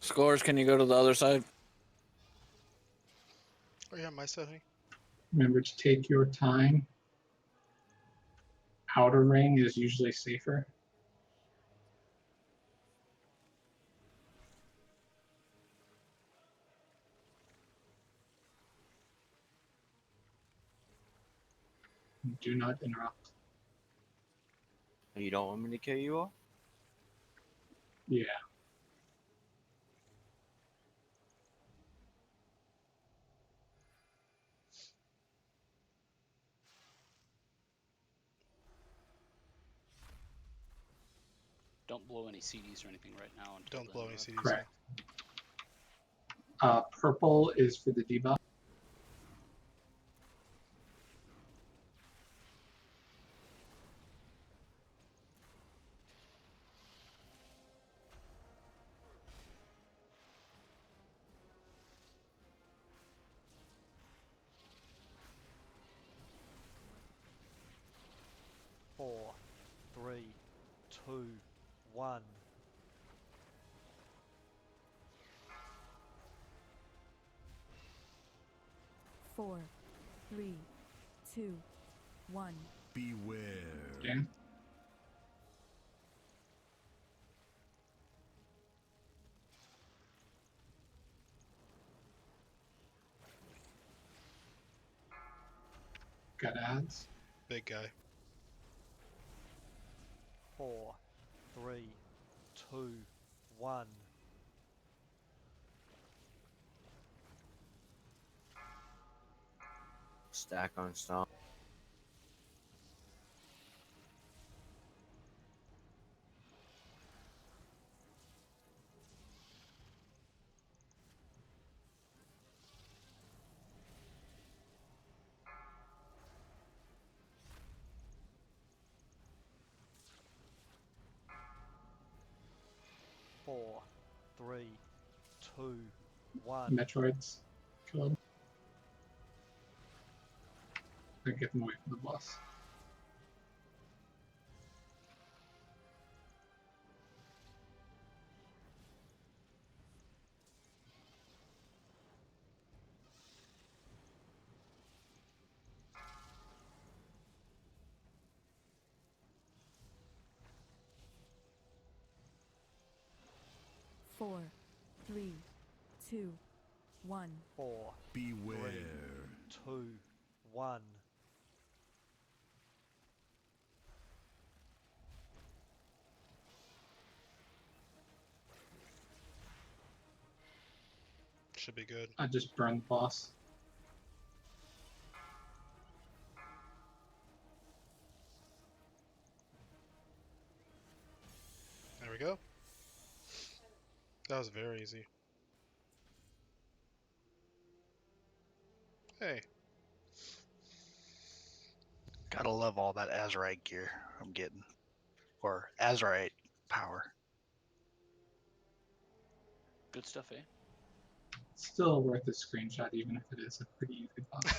Scores, can you go to the other side? Oh yeah, my side, honey. Remember to take your time. Outer ring is usually safer. Do not interrupt. You don't want me to kill you all? Yeah. Don't blow any CDs or anything right now. Until Don't blow any CDs. Correct. Purple is for the debuff. Four, 3, 2, 1. Four, 3, 2, 1. Beware. Okay. Got ads. Big guy. 4, 3, 2, 1. Stack on stomp. Four, 3, 2, 1. Metroids. Kill them. And get them away from the boss. Four, 3, 2, 1. 4, Beware. 3, 2, 1. Should be good. I just burned the boss. There we go. That was very easy. Hey. Gotta love all that Azurite gear I'm getting. Or Azurite power. Good stuff, eh? Still worth a screenshot, even if it is a pretty easy boss.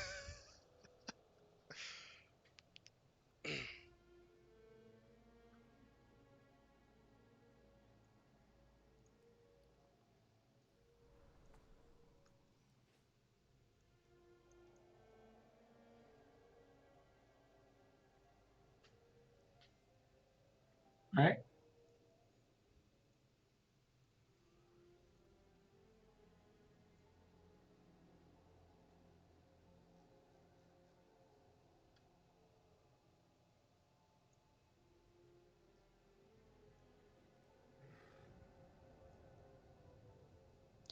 Alright.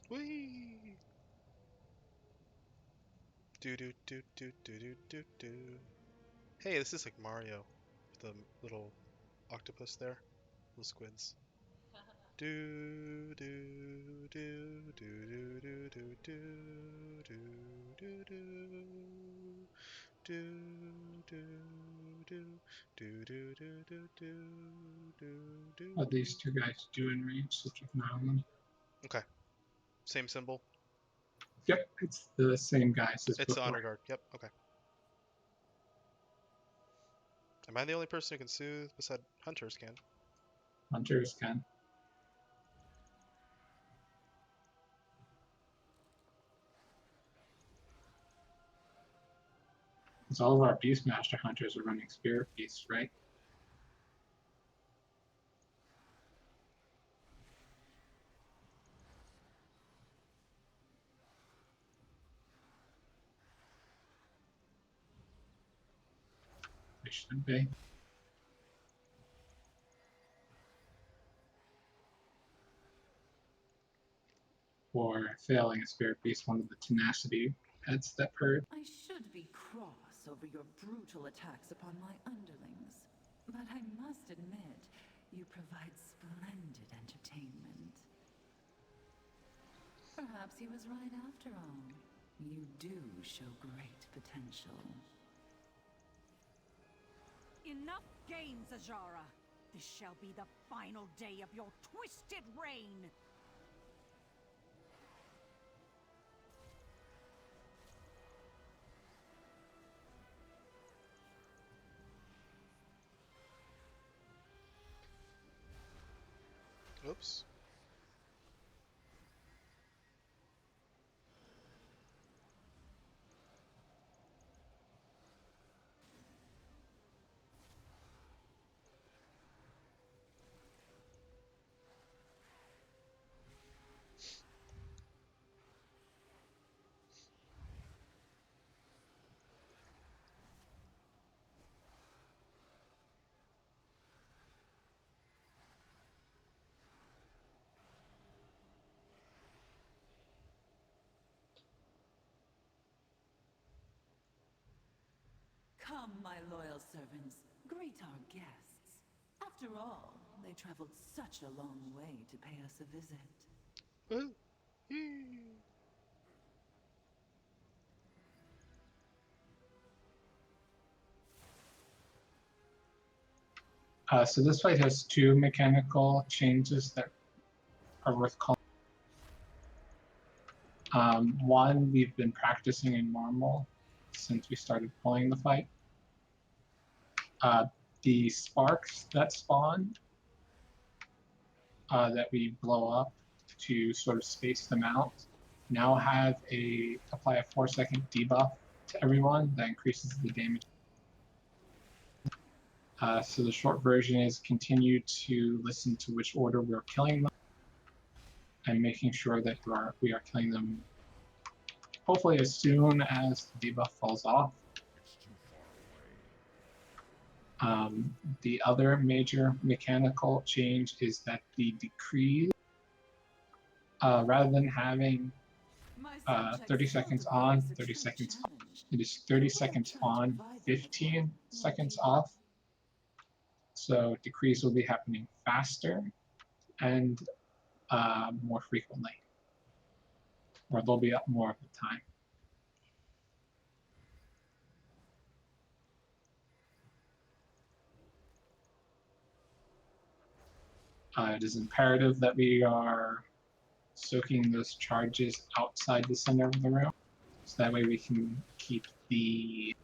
Whee! Do do do do do do do do. Hey, this is like Mario with the little octopus there, little squids. Do do do do do do do do do do do What these two guys do in range, such as Maryland? Okay. Same symbol. Yep, it's the same guys as It's the before. honor guard. Yep. Okay. Am I the only person who can soothe beside hunters can? Hunters can. Because all of our Beastmaster hunters are running Spirit Beasts, right? They should be. For failing a Spirit Beast, one of the tenacity pets that purge. I should be cross over your brutal attacks upon my underlings, but I must admit, you provide splendid entertainment. Perhaps he was right after all. You do show great potential. Enough games, Ajara. This shall be the final day of your twisted reign. Oops. Come, my loyal servants, greet our guests. After all, they traveled such a long way to pay us a visit. So this fight has two mechanical changes that are worth calling. One, we've been practicing in normal since we started playing the fight. The sparks that spawn that we blow up to sort of space them out now have apply a 4-second debuff to everyone that increases the damage. So the short version is continue to listen to which order we're killing them and making sure that we are killing them hopefully as soon as the debuff falls off. The other major mechanical change is that the decrees, rather than having 30 seconds on, 30 seconds off, it is 30 seconds on, 15 seconds off. So decrees will be happening faster and more frequently, or they'll be up more of the time. It is imperative that we are soaking those charges outside the center of the room, so that way we can keep the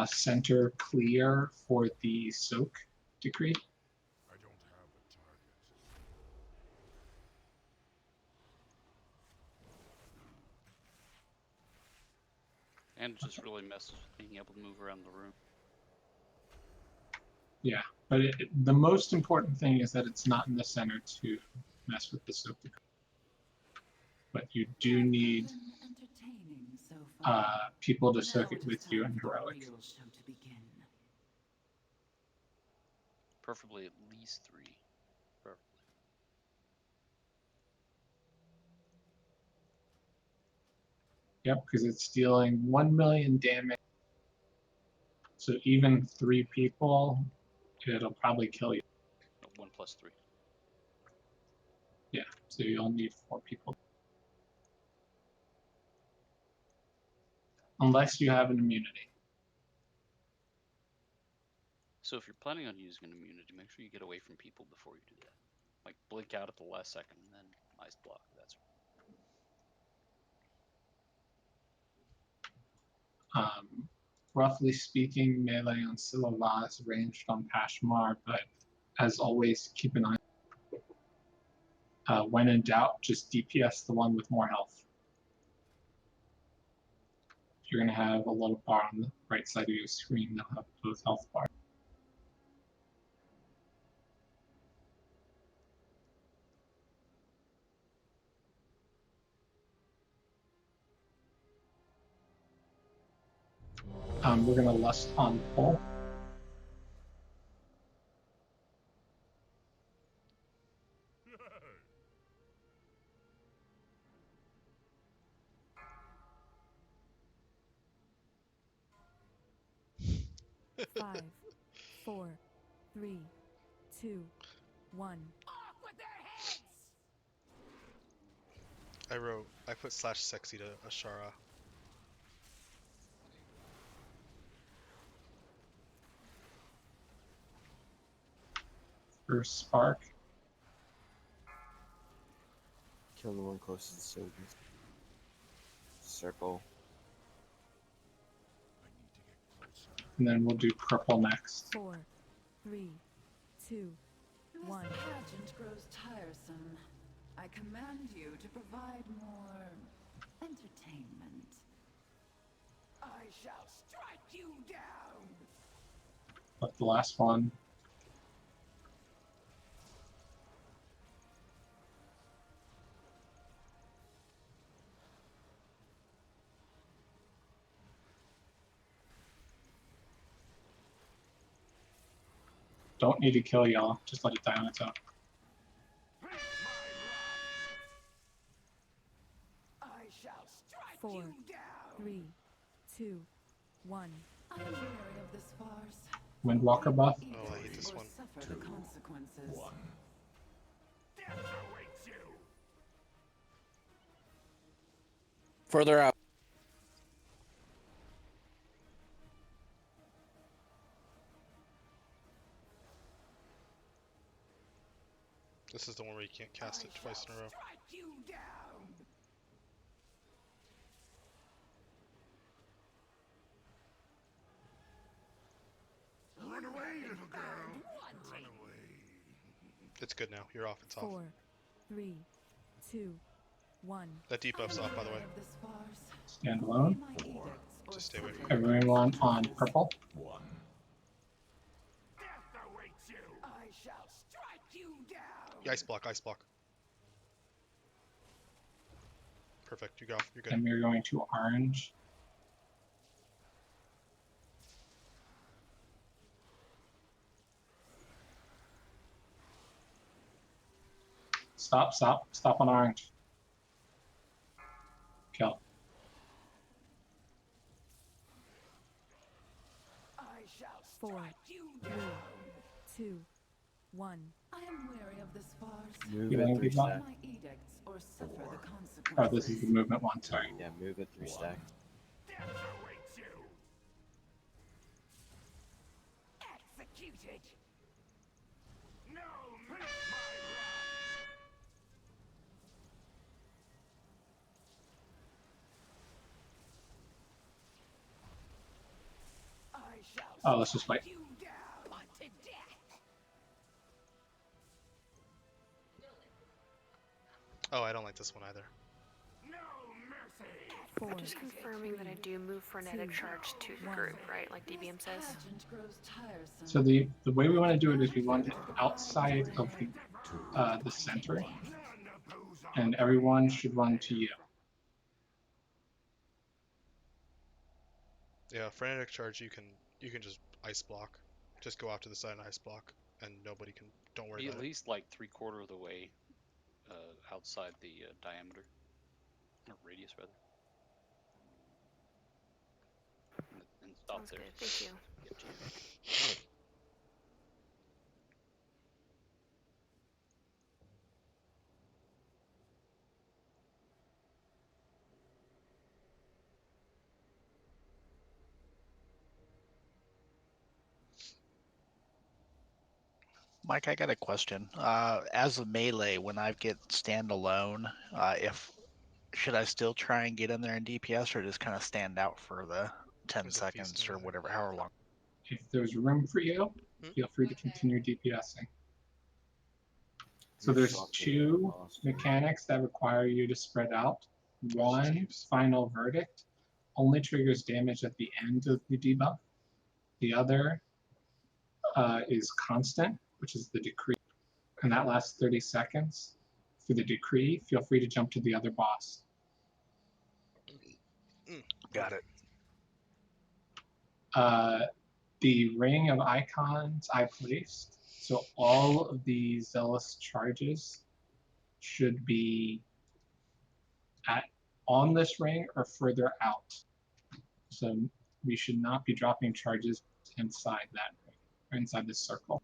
center clear for the soak decree. I don't have a target. And it just really messes with being able to move around the room. Yeah, but the most important thing is that it's not in the center to mess with the soak decree. But you do need people to soak it with you in heroic. Preferably at least 3. Preferably. Yep, because it's dealing 1 million damage. So even 3 people, it'll probably kill you. 1 plus 3. Yeah, so you'll need 4 people. unless you have an immunity. So if you're planning on using an immunity, make sure you get away from people before you do that. Like blink out at the last second and then ice block. That's Roughly speaking, melee on Silava is ranged on Pashmar, but as always, keep an eye. When in doubt, just DPS the one with more health. You're going to have a little bar on the right side of your screen that'll have both health bars. We're going to lust on pull. Five, 4, 3, 2, 1. I put /sexy to Ashara. First spark. Kill the one closest to the soldiers. Circle. And then we'll do purple next. 4, 3, 2, 1. This pageant grows tiresome. I command you to provide more entertainment. I shall strike you down. But the last one. Don't need to kill y'all, just let it die on its own. I shall strike 4, you down. 3, 2, 1. I am weary of this farce. Windwalker buff. Oh, I hate this Or one. suffer the consequences. Death awaits you. Further out. This is the one where you can't cast it twice in a row. Strike you down. Run away, little girl. Run away. It's good now. You're off. It's off. 4, 3, 2, 1. That debuff's off, by the way. Stand alone. Just stay away from it. Everyone on purple. Death awaits you. I shall strike you down. Ice block, ice block. Perfect. You go. You're good. And we're going to orange. Stop on orange. Kill. I shall 4, strike you 3, down. 2, 1. I am weary of this farce. Move You at didn't 3 keep up? stack. My edicts or suffer the consequences. Oh, this is the movement one, sorry. Yeah, move at 3 stack. Death awaits you. Executed. No, miss my wrath. I shall Oh, let's just wait. strike you down to death. Oh, I don't like this one either. No mercy. 4, Just confirming that I do move frenetic charge to the group, right? Like DBM says. Pageant grows tiresome. So the way we want to do it is we want it outside of the center, and everyone should run to you. Yeah, frenetic charge. You can just ice block. Just go off to the side and ice block, and nobody can. Don't worry be about at it. least like 3/4 of the way outside the diameter or radius rather. And stop Sounds there. good. Thank you. Yep. Mike, I got a question. As a melee, when I get standalone, if should I still try and get in there in DPS, or just kind of stand out for the 10 There's a seconds feast or over there. whatever, however long? If there's room for you, feel free to continue DPSing. So You're there's fucking two monster. mechanics that require you to spread out. One, Final Verdict, only triggers damage at the end of the debuff. The other is Constant, which is the Decree, and that lasts 30 seconds. For the Decree, feel free to jump to the other boss. Got it. The ring of icons I placed, so all of the zealous charges should be on this ring or further out. So we should not be dropping charges inside that ring, or inside this circle.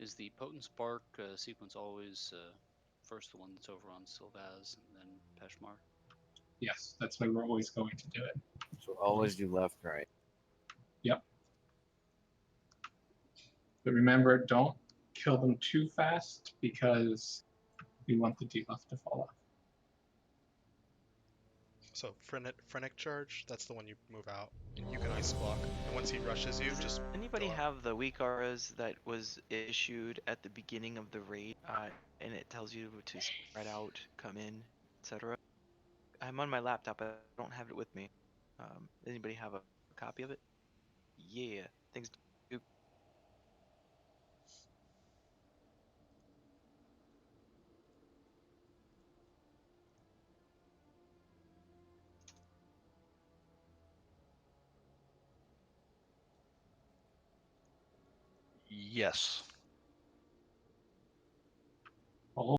Is the Potent Spark sequence always first the one that's over on Sylvaz and then Peshmar? Yes, that's why we're always going to do it. So always do left, right. Yep. But remember, don't kill them too fast because we want the debuff to fall off. So Frenetic Charge, that's the one you move out. You can ice block, and once he rushes you, just Anybody go up. have the weak auras that was issued at the beginning of the raid, and it tells you to spread out, come in, etc.? I'm on my laptop. I don't have it with me. Anybody have a copy of it? Yeah. Thanks. Duke. Yes.